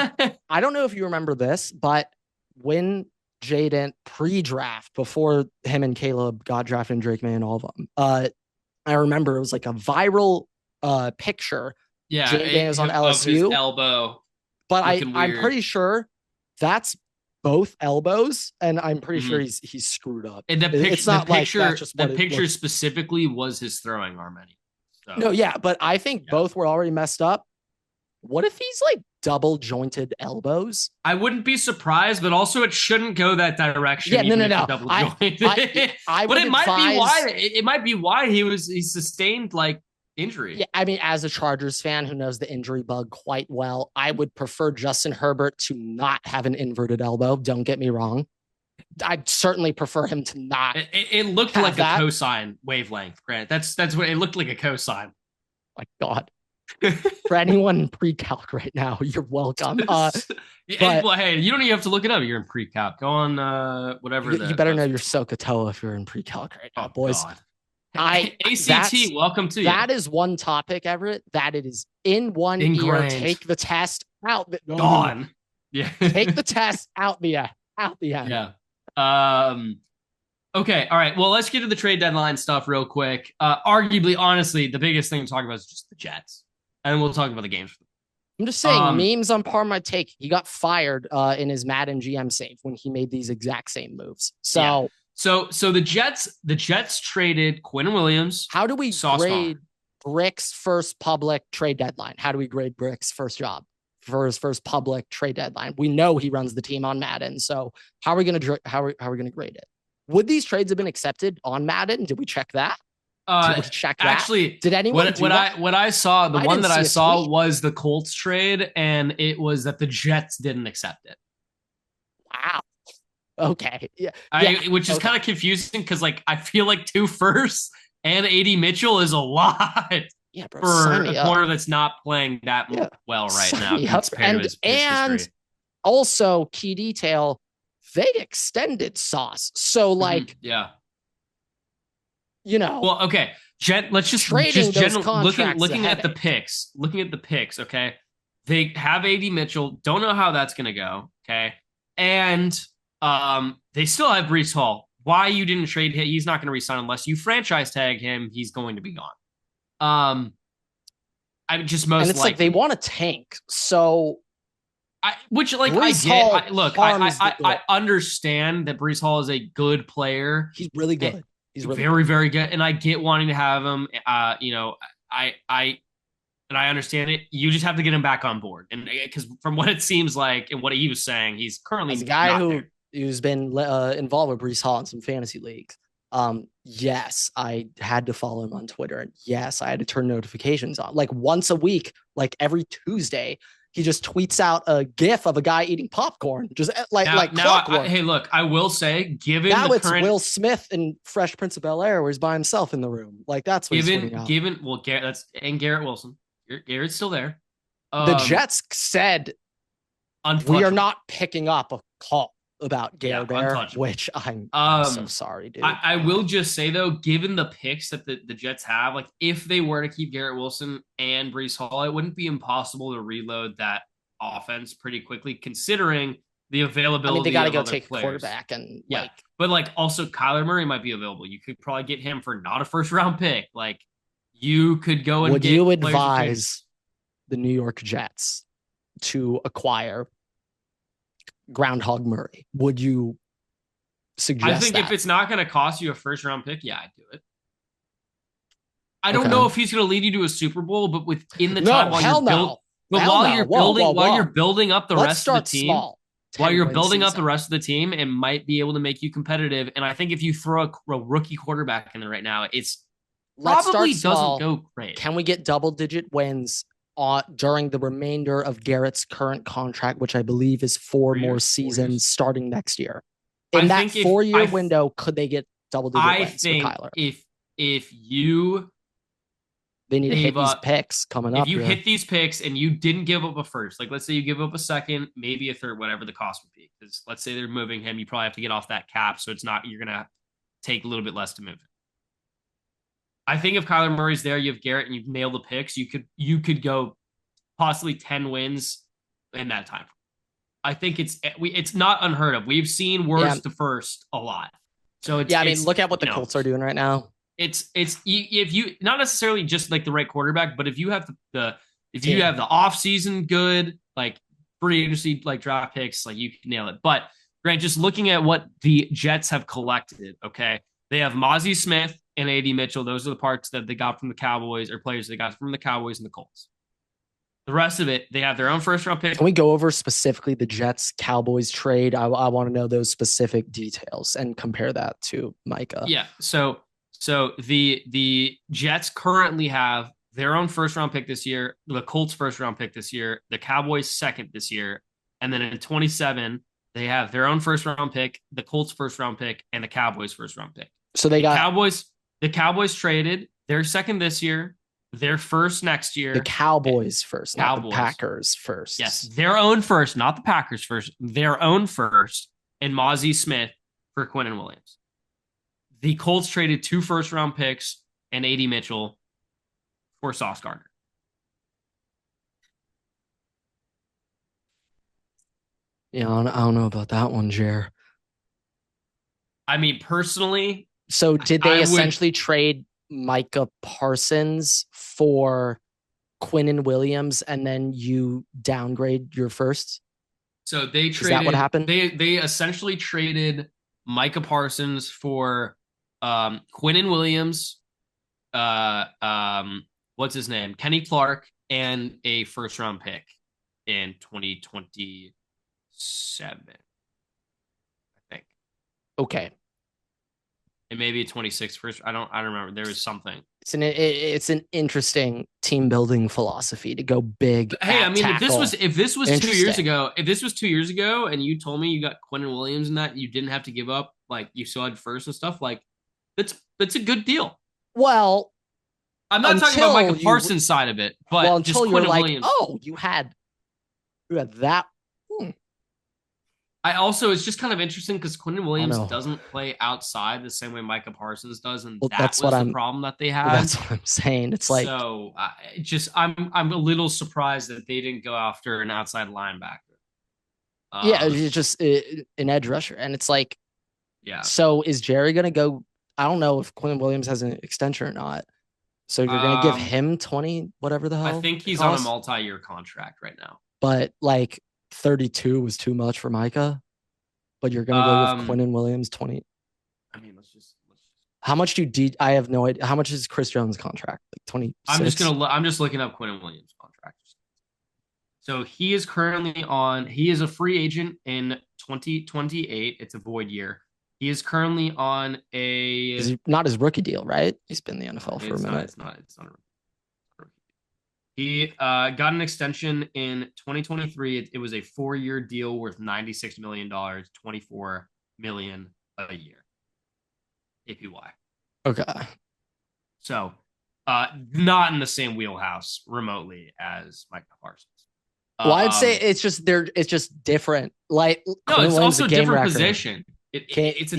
I don't know if you remember this, but when Jaden pre-draft, before him and Caleb got drafted and Drake May and all of them, I remember it was like a viral picture. yeah, Jaden Daniels on of his LSU, elbow. but Looking I'm weird. pretty sure that's both elbows, and I'm pretty sure Mhm. he's screwed up. And It's not like that's just what the it picture looks. specifically was his throwing arm. So No, yeah, but I think yeah. both were already messed up. What if he's like double jointed elbows? I wouldn't be surprised, but also it shouldn't go that direction. Yeah, no, even no, if no. you're double jointed. I But would it might be advise- why it might be why he sustained like injury. Yeah, I mean, as a Chargers fan who knows the injury bug quite well, I would prefer Justin Herbert to not have an inverted elbow. Don't get me wrong. I'd certainly prefer him to not. It looked have like that. a cosine wavelength. Grant, that's what it looked like, a cosine. My God. For anyone in pre-calc right now, you're welcome. Well, hey, you don't even have to look it up. You're in pre-calc. Go on whatever. You better know your SOHCAHTOA if you're in pre-calc right now, boys. God. ACT, welcome to you. That is one topic, Everett, that it is in one Ingrained. ear. Take the test out. Gone. Yeah. Take the test out the end. Yeah. Okay. All right. Well, let's get to the trade deadline stuff real quick. Arguably, honestly, the biggest thing to talk about is just the Jets, and we'll talk about the games. I'm just saying, memes on par my take. He got fired in his Madden GM save when he made these exact same moves. So, yeah. So the Jets traded Quinn Williams. How do we grade Brick's first public trade deadline? How do we grade Brick's first job for his first public trade deadline? We know he runs the team on Madden. So how are we going to grade it? Would these trades have been accepted on Madden? Did we check that? Did we check that? Actually, did anyone what I saw, the one that I saw was the Colts trade, and it was that the Jets didn't accept it. Wow. Okay. Yeah. Which is kind of confusing because, like, I feel like 2 firsts and AD Mitchell is a lot bro, for a corner that's not playing that well right now. And also, key detail, they extended Sauce. So, like, you know. Well, okay. Let's just looking at the picks. Looking at the picks, okay. They have AD Mitchell. Don't know how that's gonna go. Okay. And they still have Breece Hall. Why you didn't trade him? He's not going to resign unless you franchise tag him. He's going to be gone. I just most and it's likely, like they want to tank. So, I understand that Breece Hall is a good player. He's really good. He's really very, very good, and I get wanting to have him. And I understand it. You just have to get him back on board, and because from what it seems like and what he was saying, he's currently as a guy who's been involved with Breece Hall in some fantasy leagues. Yes, I had to follow him on Twitter, and yes, I had to turn notifications on. Like once a week, like every Tuesday, he just tweets out a GIF of a guy eating popcorn, just like clockwork. Hey, look, I will say, given now the it's current Will Smith in Fresh Prince of Bel-Air, where he's by himself in the room. Like that's what Garrett Wilson. Garrett's still there. The Jets said we are not picking up a call about Garrett there, which I'm so sorry, dude. I will just say though, given the picks that the Jets have, like if they were to keep Garrett Wilson and Breece Hall, it wouldn't be impossible to reload that offense pretty quickly, considering the availability. I mean, they got to go take players. A quarterback and but like also Kyler Murray might be available. You could probably get him for not a first round pick. Like you could go and would you advise the New York Jets to acquire Groundhog Murray? Would you suggest I think that? If it's not going to cost you a first round pick, yeah, I'd do it. I don't know if he's going to lead you to a Super Bowl, but within the time while you're building up the rest of the team, while you're building up the rest of the team, it might be able to make you competitive. And I think if you throw a rookie quarterback in there right now, it's let's start probably doesn't small. go great. Can we get double-digit wins during the remainder of Garrett's current contract, which I believe is 4 more 4 years. seasons starting next year? I In that think if 4-year window, could they get double-digit I wins with think Kyler? if you They need to hit gave these up picks coming if up you here. hit these picks and you didn't give up a first, like let's say you give up a second, maybe a third, whatever the cost would be. Because let's say they're moving him, you probably have to get off that cap, so it's not you're gonna take a little bit less to move him. I think if Kyler Murray's there, you have Garrett and you've nailed the picks, you could go possibly 10 wins in that time. I think it's not unheard of. We've seen worst to first a lot. So I mean, look at what the Colts are doing right now. It's if you not necessarily just like the right quarterback, but if you have you have the offseason good, like free agency, like draft picks, like you can nail it. But Grant, just looking at what the Jets have collected, okay, they have Mozzie Smith and AD Mitchell. Those are the parts that they got from the Cowboys or players they got from the Cowboys and the Colts. The rest of it, they have their own first round pick. Can we go over specifically the Jets Cowboys trade? I want to know those specific details and compare that to Micah. Yeah. So the Jets currently have their own first round pick this year, the Colts first round pick this year, the Cowboys second this year, and then in 27 they have their own first round pick, the Colts first round pick, and the Cowboys first round pick. So they got the Cowboys traded their second this year, their first next year. The Cowboys first, not the Packers first. Yes, their own first, not the Packers first, their own first, and Mozzie Smith for Quinnen Williams. The Colts traded 2 first round picks and AD Mitchell for Sauce Gardner. Yeah, I don't know about that one, Jer. I mean, personally. So did they essentially trade Micah Parsons for Quinnen Williams and then you downgrade your first? So they traded. Is that what happened? They essentially traded Micah Parsons for Quinnen Williams, what's his name? Kenny Clark, and a first round pick in 2027, I think. Okay. And maybe a 26 first. I don't remember. There was something. It's an interesting team building philosophy to go big. Hey, I mean, tackle. if this was 2 years ago, and you told me you got Quinnen Williams and that you didn't have to give up, like you still had first and stuff, like that's a good deal. Well, I'm not talking about Micah Parsons' side of it, but until just you're Quinnen like, Williams. oh, you had that. I also, it's just kind of interesting because Quinnen Williams doesn't play outside the same way Micah Parsons does, and that's the problem that they had. That's what I'm saying. It's like, so I'm a little surprised that they didn't go after an outside linebacker. It's just an edge rusher, and it's like, yeah. So is Jerry gonna go? I don't know if Quinnen Williams has an extension or not. So you're gonna give him 20, whatever the hell. I think he's on a multi-year contract right now. But like 32 was too much for Micah. But you're gonna go with Quinnen Williams 20. I mean, let's just. How much I have no idea. How much is Chris Jones' contract? Like 20. I'm just looking up Quinnen Williams' contract. So he is currently he is a free agent in 2028. It's a void year. He is currently on not his rookie deal, right? He's been in the NFL for a minute. It's not a rookie. He got an extension in 2023. It was a 4-year deal worth $96 million, $24 million a year. APY. Okay. So not in the same wheelhouse remotely as Micah Parsons. Well, I'd say it's just different. Like, no, it's also a different position. It's a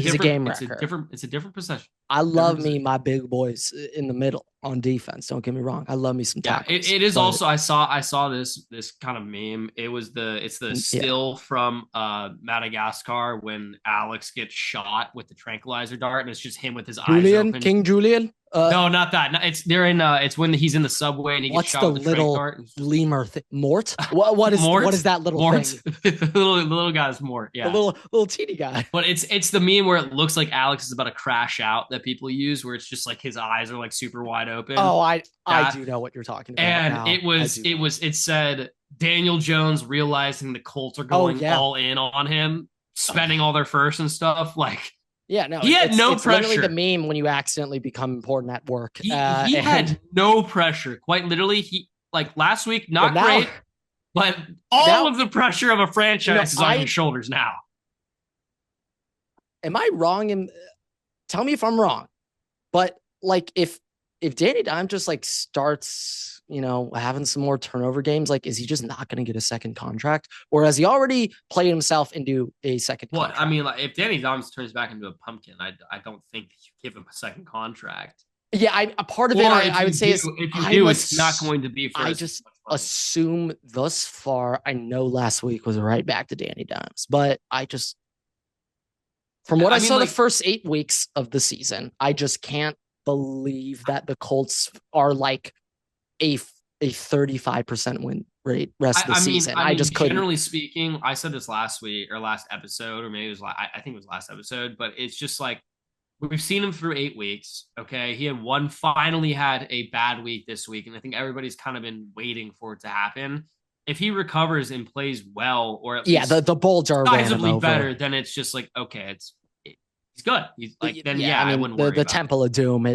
different possession. I love my big boys in the middle on defense. Don't get me wrong. I love me some tackles. It is also I saw this kind of meme. It's the still from Madagascar when Alex gets shot with the tranquilizer dart, and it's just him with his eyes open. King Julian. No, not that. No, it's when he's in the subway and he gets shot with the little dart. Lemur thing? Mort? What is that little thing? The little guy's Mort. Yeah, the little teeny guy. But it's the meme where it looks like Alex is about to crash out that people use, where it's just like his eyes are like super wide open. Oh, I do know what you're talking about. And it said Daniel Jones realizing the Colts are going all in on him, spending all their first and stuff. Like Yeah, no, He had no it's literally the pressure. meme when you accidentally become important at work. He And had no pressure. Quite literally, he like last week, but not now great, but all now of the pressure of a franchise is on I his shoulders now. am I wrong in tell me if I'm wrong. But like if Danny Dime just like starts, having some more turnover games, like is he just not going to get a second contract, or has he already played himself into a second Well, I contract? mean, like if Danny Dimes turns back into a pumpkin, I don't think you give him a second contract. Yeah, a part of it Or I would say is if you do, it's not going to be for I as just much money. assume thus far. I know last week was right back to Danny Dimes, but I just from what I I mean, saw the like first 8 weeks of the season, I just can't believe that the Colts are like a a 35% win rate rest of the season. I I mean, just couldn't. generally speaking, I said this last week or last episode, or maybe it was I think it was last episode, but it's just like we've seen him through 8 weeks. Okay, he had finally had a bad week this week, and I think everybody's kind of been waiting for it to happen. If he recovers and plays well, or at Yeah, least the Bolger ran him sizably over. better, then it's just like okay, he's good. He's like then Yeah, yeah, I I mean wouldn't worry the about it. Temple of Doom,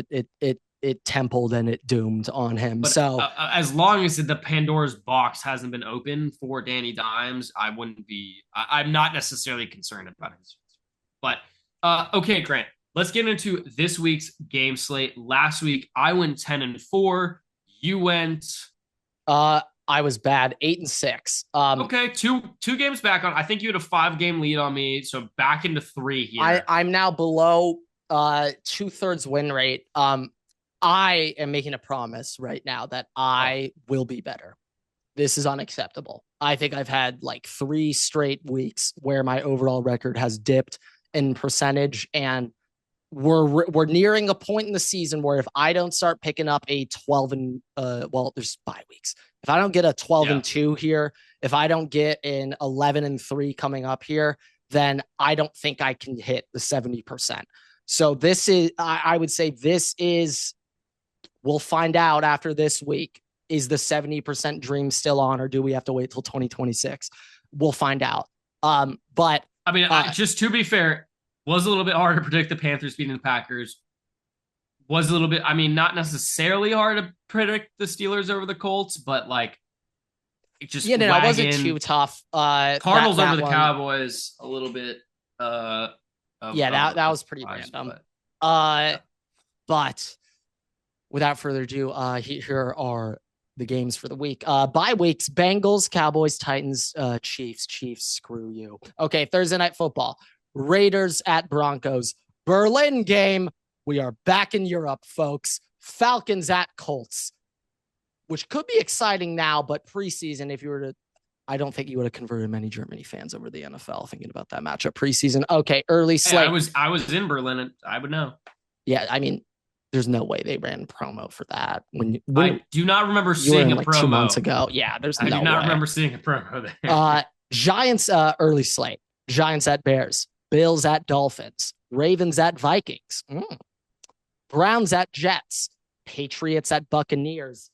it templed and it doomed on him. But So as long as the Pandora's box hasn't been open for Danny Dimes, I wouldn't be. I'm not necessarily concerned about his. But okay, Grant. Let's get into this week's game slate. Last week I went 10-4. You went I was bad, 8-6. okay, two games back on. I think you had a 5 game lead on me, so back into three here. I'm now below 2/3 win rate. I am making a promise right now that Oh, I will be better. This is unacceptable. I think I've had like 3 straight weeks where my overall record has dipped in percentage, and we're nearing a point in the season where if I don't start picking up a 12 and there's bye weeks. If I don't get a 12 yeah. and 2 here, if I don't get an 11 and 3 coming up here, then I don't think I can hit the 70%. So this is I would say this is we'll find out after this week. Is the 70% dream still on, or do we have to wait till 2026? We'll find out. But I mean, just to be fair, was a little bit hard to predict the Panthers beating the Packers. Was a little bit, I mean, not necessarily hard to predict the Steelers over the Colts, but like it just yeah, no, it wasn't wagon too tough. Cardinals That over the one, Cowboys a little bit yeah, that of was pretty surprise, random. but Uh, yeah. but without further ado, here are the games for the week. Bye weeks: Bengals, Cowboys, Titans, Chiefs. Chiefs, screw you. Okay, Thursday night football: Raiders at Broncos. Berlin game. We are back in Europe, folks. Falcons at Colts, which could be exciting now, but preseason, if you were to I don't think you would have converted many Germany fans over the NFL thinking about that matchup preseason. Okay, early Hey, slate. I was in Berlin and I would know. Yeah, I mean, there's no way they ran promo for that when I do not remember you were seeing in a like 2 months promo. ago. Yeah, there's I do no not way. remember seeing a promo there. Giants early slate. Giants at Bears. Bills at Dolphins. Ravens at Vikings. Browns at Jets. Patriots at Buccaneers.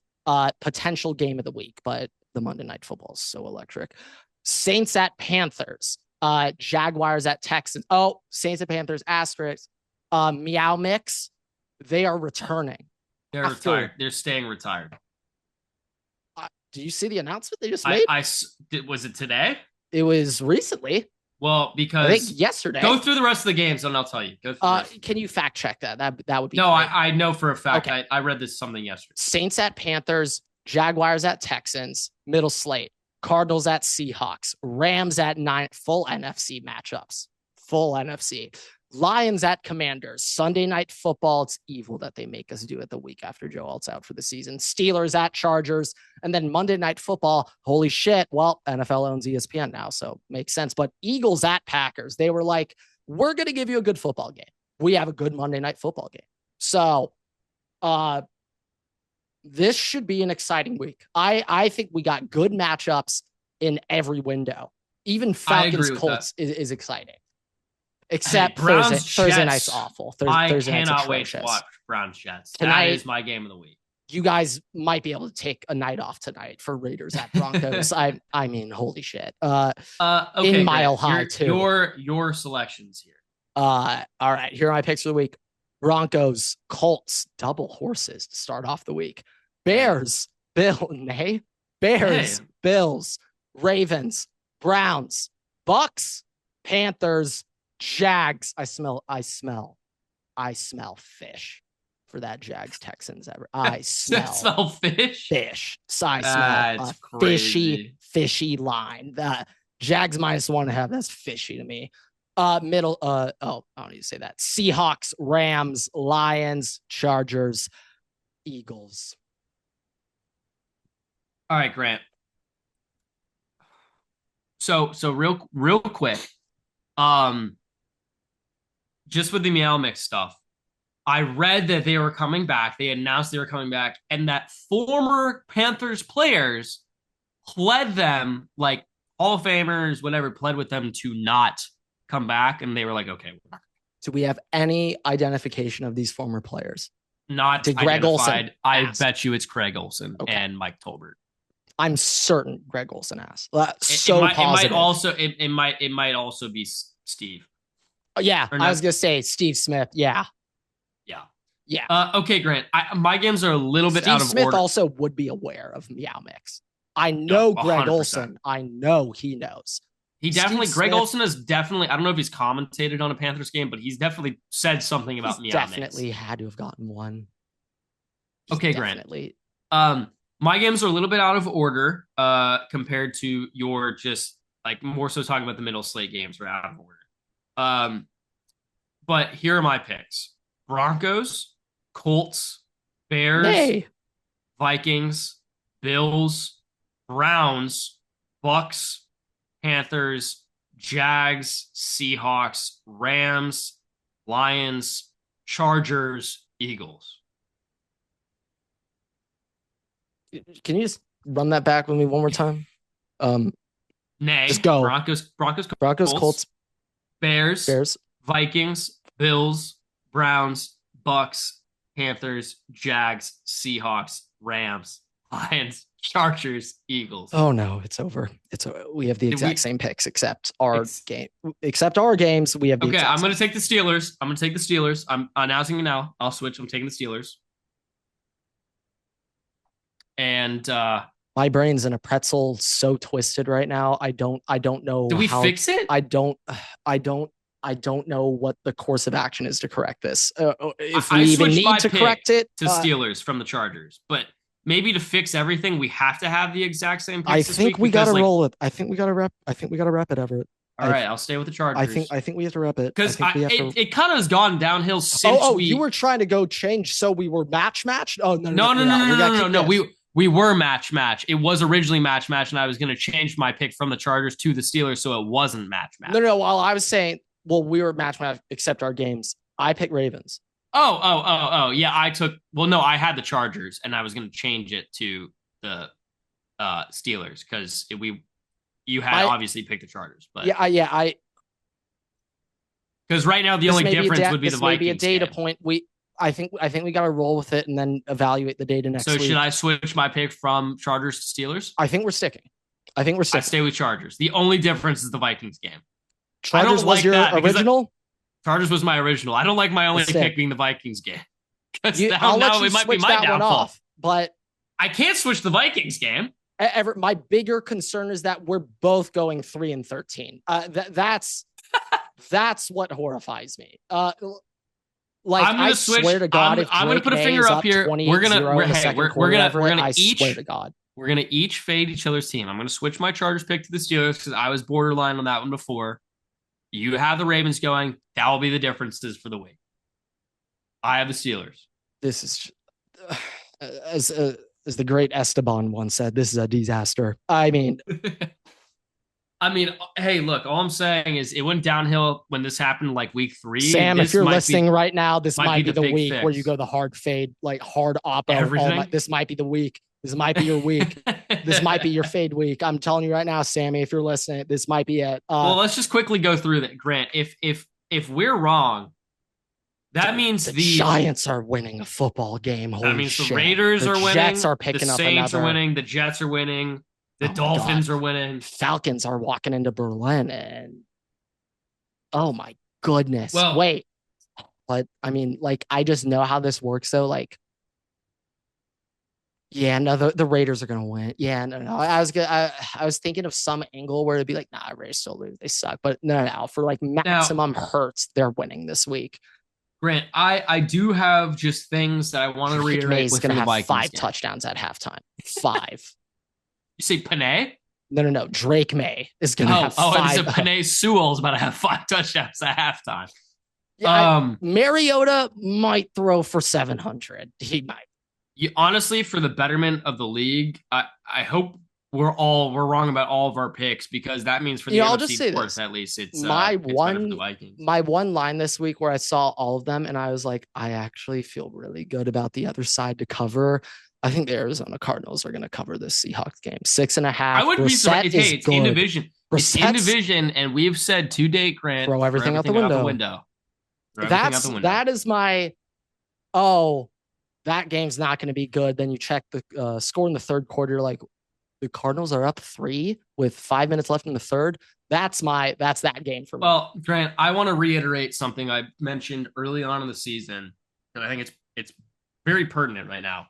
Potential game of the week, but the Monday Night Football is so electric. Saints at Panthers. Jaguars at Texans. Oh, Saints at Panthers, asterisk. Meow Mix, they are returning. They're retired. They're staying retired. Do you see the announcement they just made? Was it today? It was recently. Well, because I think yesterday. Go through the rest of the games and I'll tell you. Can you fact check that? That would be no. great. I know for a fact. Okay. I read this something yesterday. Saints at Panthers, Jaguars at Texans, middle slate. Cardinals at Seahawks, Rams at 9, full NFC matchups, full NFC. Lions at Commanders, Sunday Night Football. It's evil that they make us do it the week after Joe Alt's out for the season. Steelers at Chargers, and then Monday Night Football. Holy shit. Well, NFL owns ESPN now, so makes sense. But Eagles at Packers, they were like, we're going to give you a good football game. We have a good Monday Night Football game. So, this should be an exciting week. I think we got good matchups in every window. Even Falcons Colts is exciting. Except Thursday night's awful. Thursday cannot wait to watch Browns Jets. Tonight, that is my game of the week. You guys might be able to take a night off tonight for Raiders at Broncos. I mean, holy shit. Okay, in Mile High too. Your selections here. All right, here are my picks for the week. Broncos, Colts, double horses to start off the week. Bears, Bears, Bills, Ravens, Browns, Bucks, Panthers, Jags. I smell fish for that Jags Texans ever. I smell fish. I smell a fishy line. The Jags -1.5. That's fishy to me. I don't need to say that. Seahawks, Rams, Lions, Chargers, Eagles. All right, Grant. So real quick, just with the Meow Mix stuff, I read that they were coming back. They announced they were coming back, and that former Panthers players pled them, like Hall of Famers, whatever, pled with them to not come back, and they were like, okay. Do we have any identification of these former players? Not Did Greg identified. Olsen I bet you it's Craig Olsen and Mike Tolbert. I'm certain Greg Olsen asked. It might also be Steve. Yeah, I was gonna say Steve Smith. Yeah. Okay, Grant. My games are a little bit out of Smith order. Also would be aware of Meow Mix. I know Greg 100%. Olsen. I know he knows. Greg Olsen has definitely, I don't know if he's commentated on a Panthers game, but he's definitely said something about Meow Mix. Definitely had to have gotten one. Okay, Grant. My games are a little bit out of order compared to your just like more so talking about the middle slate games are out of order. But here are my picks. Broncos, Colts, Bears, Vikings, Bills, Browns, Bucks, Panthers, Jags, Seahawks, Rams, Lions, Chargers, Eagles. Can you just run that back with me one more time? Just go. Broncos, Colts, Bears, Vikings, Bills, Browns, Bucks, Panthers, Jags, Seahawks, Rams, Lions, Chargers, Eagles. Oh no, it's over. We have the exact same picks except our games. We have the okay. I'm going to take the Steelers. I'm announcing it now. I'll switch. I'm taking the Steelers. And my brain's in a pretzel, so twisted right now. I don't know. Do we fix it? I don't know what the course of action is to correct this. If we even need to correct it to Steelers from the Chargers, but maybe to fix everything, we have to have the exact same picks. I think we got to roll it. I think we got to wrap it, Everett. All right, I'll stay with the Chargers. I think we have to wrap it because it kind of has gone downhill since you were trying to go change, so we were matched. Oh no. We were match. It was originally match, and I was going to change my pick from the Chargers to the Steelers, so it wasn't match. No. While I was saying, we were match except our games. I picked Ravens. Oh. Yeah, I had the Chargers, and I was going to change it to the Steelers because you had obviously picked the Chargers, but I because right now the only difference would be the Vikings. Maybe a data point. I think we got to roll with it and then evaluate the data next week. So should I switch my pick from Chargers to Steelers? I think we're sticking. I stay with Chargers. The only difference is the Vikings game. Chargers was your original? Chargers was my original. I don't like my only pick being the Vikings game. I'll let you switch that one off, but I can't switch the Vikings game. My bigger concern is that we're both going 3-13. That's what horrifies me. I swear to God, I'm going to put a finger up here. We're gonna each fade each other's team. I'm going to switch my Chargers pick to the Steelers because I was borderline on that one before. You have the Ravens going. That will be the differences for the week. I have the Steelers. This is as the great Esteban once said, this is a disaster. I mean, hey, look, all I'm saying is it went downhill when this happened like week 3. Sam, if you're listening right now, this might be the week where you go the hard fade, like hard oppo. This might be the week. This might be your week. This might be your fade week. I'm telling you right now, Sammy, if you're listening, this might be it. Well, let's just quickly go through that, Grant. If we're wrong, that means the Giants are winning a football game. Holy that means shit. The Raiders are winning. The Jets are picking up another. The Saints are winning. The Jets are winning. The Dolphins are winning. Falcons are walking into Berlin, and oh my goodness. Well, Wait, but I mean, like, I just know how this works. So, like, yeah, no, the Raiders are gonna win. Yeah, no. I was good. I was thinking of some angle where it'd be like, nah, Raiders still lose. They suck. But no. For like now, maximum hurts, they're winning this week. Grant, I do have just things that I want to Drake May reiterate is with gonna from the have Vikings five game. touchdowns at halftime. Five. You say Panay? No. Drake May is gonna have Oh, it five. said Panay Sewell's about to have 5 touchdowns at halftime. Yeah, Mariota might throw for 700. He might. Honestly, for the betterment of the league, I hope we're wrong about all of our picks because that means for the I'll just NFC say North this. at least My it's better for the one Vikings. my one line this week where I saw all of them and I was like, I actually feel really good about the other side to cover. I think the Arizona Cardinals are going to cover this Seahawks game. 6.5. I wouldn't be surprised. Hey, it's in good. division. It's in division, and we've said to date, Grant, Throw everything out the window. Throw everything out the window. That is my. Oh, that game's not going to be good. Then you check the score in the third quarter. Like the Cardinals are up 3 with 5 minutes left in the third. That's that game for me. Well, Grant, I want to reiterate something I mentioned early on in the season, and I think it's very pertinent right now.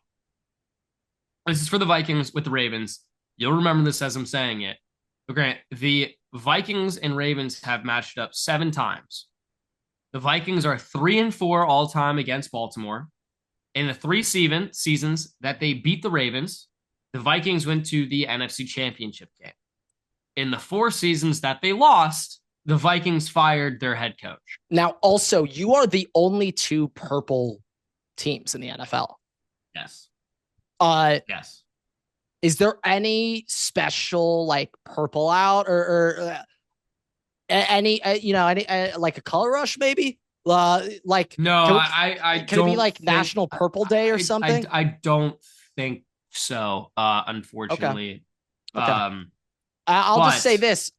This is for the Vikings with the Ravens. You'll remember this as I'm saying it. But Grant, the Vikings and Ravens have matched up 7 times. The Vikings are 3-4 all time against Baltimore. In the 3 seasons that they beat the Ravens, the Vikings went to the NFC Championship game. In the 4 seasons that they lost, the Vikings fired their head coach. Now, also, you are the only 2 purple teams in the NFL. Yes. Yes. Is there any special like purple out or any any like a color rush maybe? Like no, I can it be like National Purple Day or something? I don't think so. Unfortunately. Okay. I'll just say this: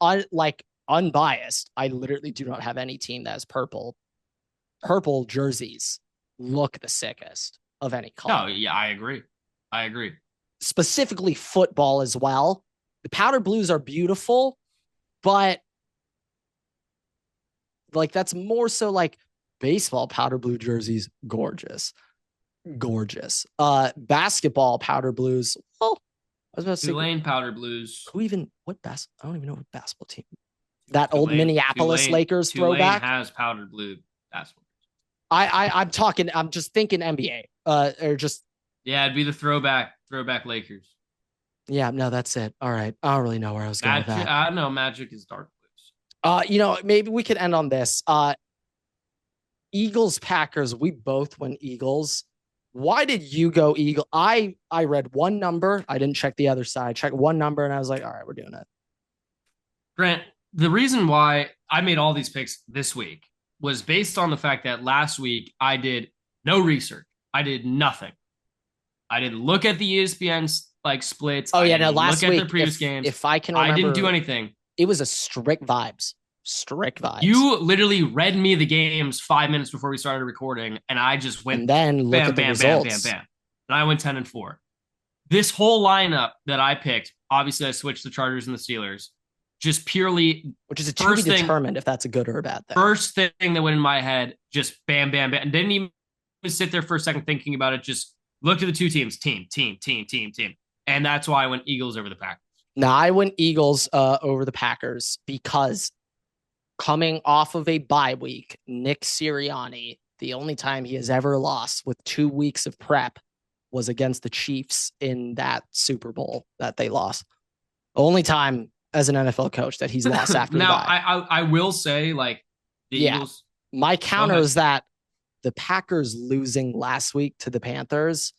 unbiased. I literally do not have any team that has purple. Purple jerseys look the sickest of any color. No, yeah, I agree. Specifically football as well. The powder blues are beautiful, but like that's more so like baseball powder blue jerseys, gorgeous. Basketball powder blues. Well, I was about to say Tulane powder blues. I don't even know what basketball team. That old Minneapolis Lakers throwback has powder blue basketball. I'm just thinking NBA. Or just yeah, it'd be the throwback Lakers. Yeah, no, that's it. All right. I don't really know where I was going with that. I know Magic is dark blues. Maybe we could end on this. Eagles, Packers, we both went Eagles. Why did you go Eagle? I read one number. I didn't check the other side. Check one number, and I was like, all right, we're doing it. Grant, the reason why I made all these picks this week was based on the fact that last week I did no research. I did nothing. I didn't look at the ESPN's like splits. Oh yeah, no. Last week, the previous games. If I can remember, I didn't do anything. It was a strict vibes. You literally read me the games 5 minutes before we started recording, and I just went and then look at the results. Bam. And I went 10-4. This whole lineup that I picked, obviously I switched the Chargers and the Steelers, just purely, which is a to be determined if that's a good or a bad thing. First thing that went in my head, just bam, and didn't even sit there for a second thinking about it. Just looked at the 2 teams, team, and that's why I went Eagles over the Packers. Now I went Eagles over the Packers because coming off of a bye week, Nick Sirianni, the only time he has ever lost with 2 weeks of prep was against the Chiefs in that Super Bowl that they lost. Only time as an NFL coach that he's lost after now, the bye. I will say, like, the Eagles. My counter is that the Packers losing last week to the Panthers,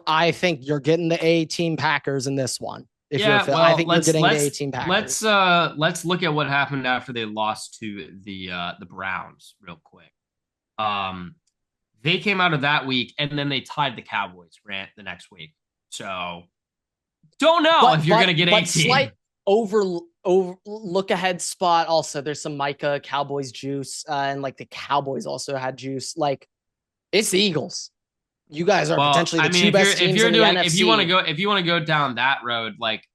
I think you're getting the A-team Packers in this one. I think you're getting the A-team Packers. Let's look at what happened after they lost to the Browns real quick. They came out of that week and then they tied the Cowboys, Grant, the next week. So don't know if you're gonna get 18. Slight over look ahead spot. Also, there's some Micah Cowboys juice, and like the Cowboys also had juice. Like it's the Eagles. You guys are potentially the 2 best teams in the NFC. If you want to go down that road, like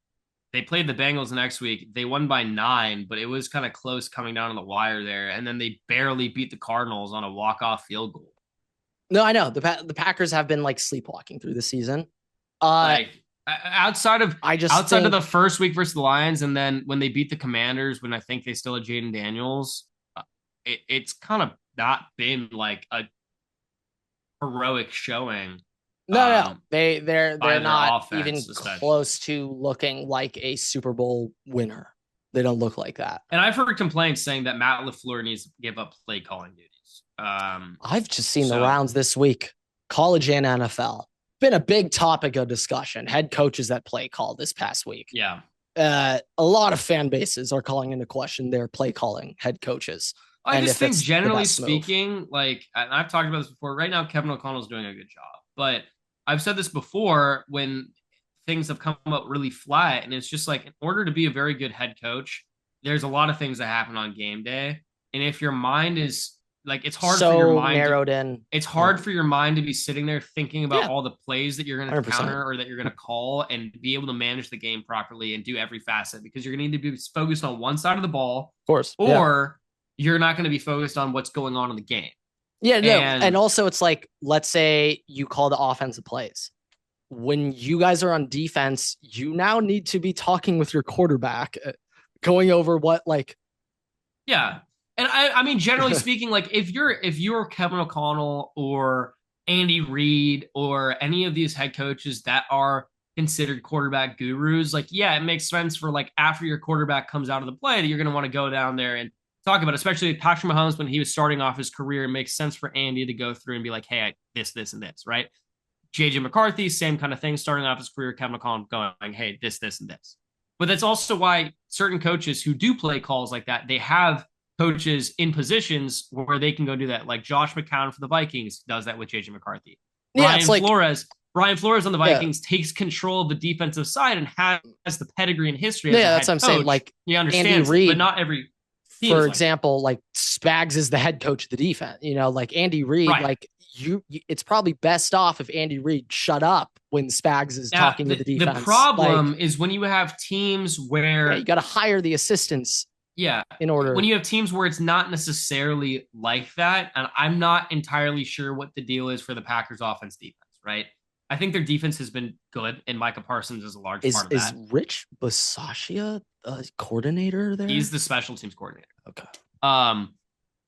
they played the Bengals next week. They won by 9, but it was kind of close coming down on the wire there. And then they barely beat the Cardinals on a walk-off field goal. No, I know the Packers have been like sleepwalking through the season. Uh, Like outside of I just outside of think the first week versus the Lions, and then when they beat the Commanders, when I think they still had Jaden Daniels, it's kind of not been like a heroic showing no, by they're their not even offense, especially. close to looking like a Super Bowl winner. They don't look like that. And I've heard complaints saying that Matt LaFleur needs to give up play calling duties. I've just seen the So rounds this week, college and NFL. Been a big topic of discussion. Head coaches that play call this past week. yeah, A lot of fan bases are calling into question their play calling head coaches. I And just if think it's the generally best move. speaking, like, and I've talked about this before. Right now, Kevin O'Connell's doing a good job, but I've said this before when things have come up really flat, and it's just like in order to be a very good head coach, there's a lot of things that happen on game day, and if your mind is like, So narrowed in. it's hard for your mind to be sitting there thinking about Yeah, all the plays that you're going to 100%. counter or that you're going to call and be able to manage the game properly and do every facet because you're going to need to be focused on one side of the ball Of course. Yeah. or you're not going to be focused on what's going on in the game. Yeah, no. And And also it's like, let's say you call the offensive plays. When you guys are on defense, you now need to be talking with your quarterback, going over what like yeah. And I mean, generally speaking, like if you're Kevin O'Connell or Andy Reid or any of these head coaches that are considered quarterback gurus, like, yeah, it makes sense for like after your quarterback comes out of the play that you're going to want to go down there and talk about it, especially Patrick Mahomes when he was starting off his career. It makes sense for Andy to go through and be like, hey, this, and this, right? JJ McCarthy, same kind of thing, starting off his career, Kevin O'Connell going, hey, this, and this. But that's also why certain coaches who do play calls like that, they have coaches in positions where they can go do that. Like Josh McCown for the Vikings does that with JJ McCarthy. yeah, it's like Brian Flores on the yeah, Vikings takes control of the defensive side and has the pedigree and history as a yeah, that's head what I'm saying. coach. Like He Andy understands it, but Reid, not every team for is like that. example, like Spags is the head coach of the defense. Like Andy Reid, Right. like it's probably best off if Andy Reid shut up when Spags is Now, talking to the the defense. problem Like, is when you have teams yeah, where you got to hire the assistants yeah, in when order. you have teams where it's not necessarily like that, and I'm not entirely sure what the deal is for the Packers offense defense, right? I think their defense has been good, and Micah Parsons is a large part of Is that. Rich Bisaccia a coordinator there? He's the special teams coordinator. Okay.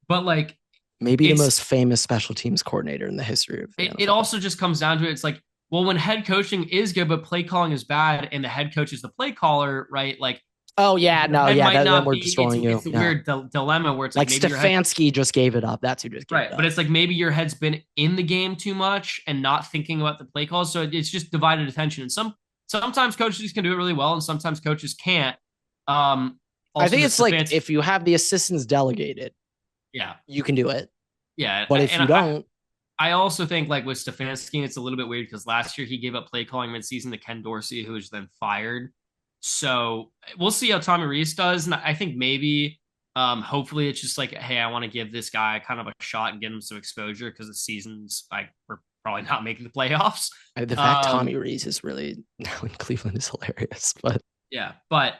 But like maybe the most famous special teams coordinator in the history of the NFL. It also just comes down to it. It's like, well, when head coaching is good, but play calling is bad, and the head coach is the play caller, right? Like, oh yeah, no, yeah, then we're destroying you. It's a weird dilemma where it's like maybe Stefanski just gave it up. That's who just gave it up. But it's like maybe your head's been in the game too much and not thinking about the play calls, so it's just divided attention. And sometimes coaches can do it really well, and sometimes coaches can't. I think it's like if you have the assistants delegated, yeah, you can do it. Yeah, but if you don't, I also think like with Stefanski, it's a little bit weird because last year he gave up play calling midseason to Ken Dorsey, who was then fired. So we'll see how Tommy Rees does. And I think maybe, hopefully it's just like, hey, I want to give this guy kind of a shot and get him some exposure because the season's like we're probably not making the playoffs. The fact Tommy Rees is really now in Cleveland is hilarious. But yeah, but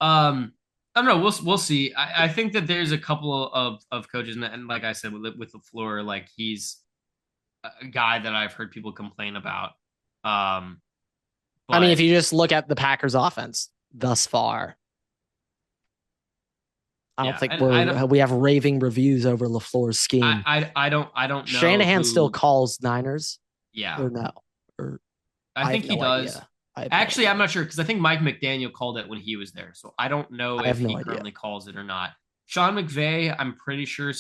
I don't know. We'll see. I think that there's a couple of coaches, and like I said, with LaFleur, like he's a guy that I've heard people complain about. I mean, if you just look at the Packers offense thus far, I don't think we have raving reviews over LaFleur's scheme. I don't know. Shanahan still calls Niners. Yeah. Or no. Or I think he does. Actually, I'm not sure because I think Mike McDaniel called it when he was there. So I don't know if he currently calls it or not. Sean McVay, I'm pretty sure.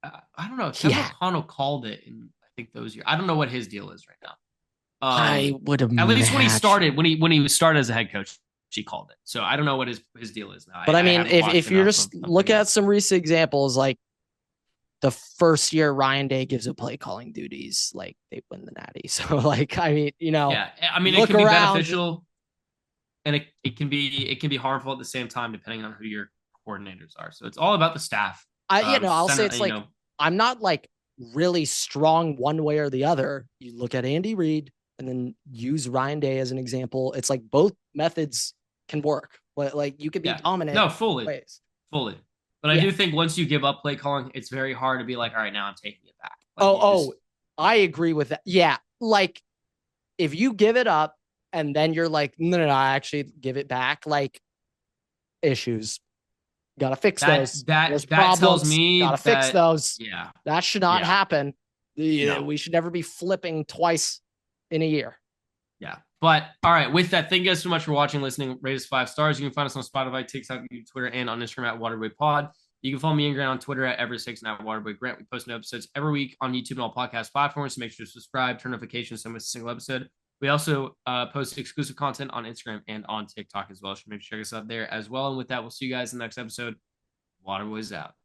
I don't know. Kevin O'Connell called it in I think those years. I don't know what his deal is right now. I would have at least when he started when he started as a head coach, he called it. So I don't know what his deal is now. But I mean, if you're just look at some recent examples, like the first year Ryan Day gives up play calling duties, like they win the Natty. So like, I mean, yeah, I mean, it can be beneficial and it can be harmful at the same time, depending on who your coordinators are. So it's all about the staff. I'll say it's like, I'm not like really strong one way or the other. You look at Andy Reid and then use Ryan Day as an example. It's like both methods can work. Like you could be Yeah. dominant No, fully. ways. Fully. But I Yeah. do think once you give up play calling, it's very hard to be like, all right, now I'm taking it back. Like Oh, you just I agree with that. Yeah. Like if you give it up and then you're like, no, I actually give it back, like issues. Gotta fix that those. There's that tells problems. Gotta me fix that those. yeah, That should not yeah, happen. no. We should never be flipping twice in a year. Yeah. But all right, with that, thank you guys so much for watching, listening. Rate us 5 stars. You can find us on Spotify, TikTok, YouTube, Twitter, and on Instagram at Waterboy Pod. You can follow me and Grant on Twitter at Ever6 and at Waterboy Grant. We post new episodes every week on YouTube and all podcast platforms. So make sure to subscribe, turn notifications so you miss a single episode. We also post exclusive content on Instagram and on TikTok as well. So make sure to check us out there as well. And with that, we'll see you guys in the next episode. Waterboys out.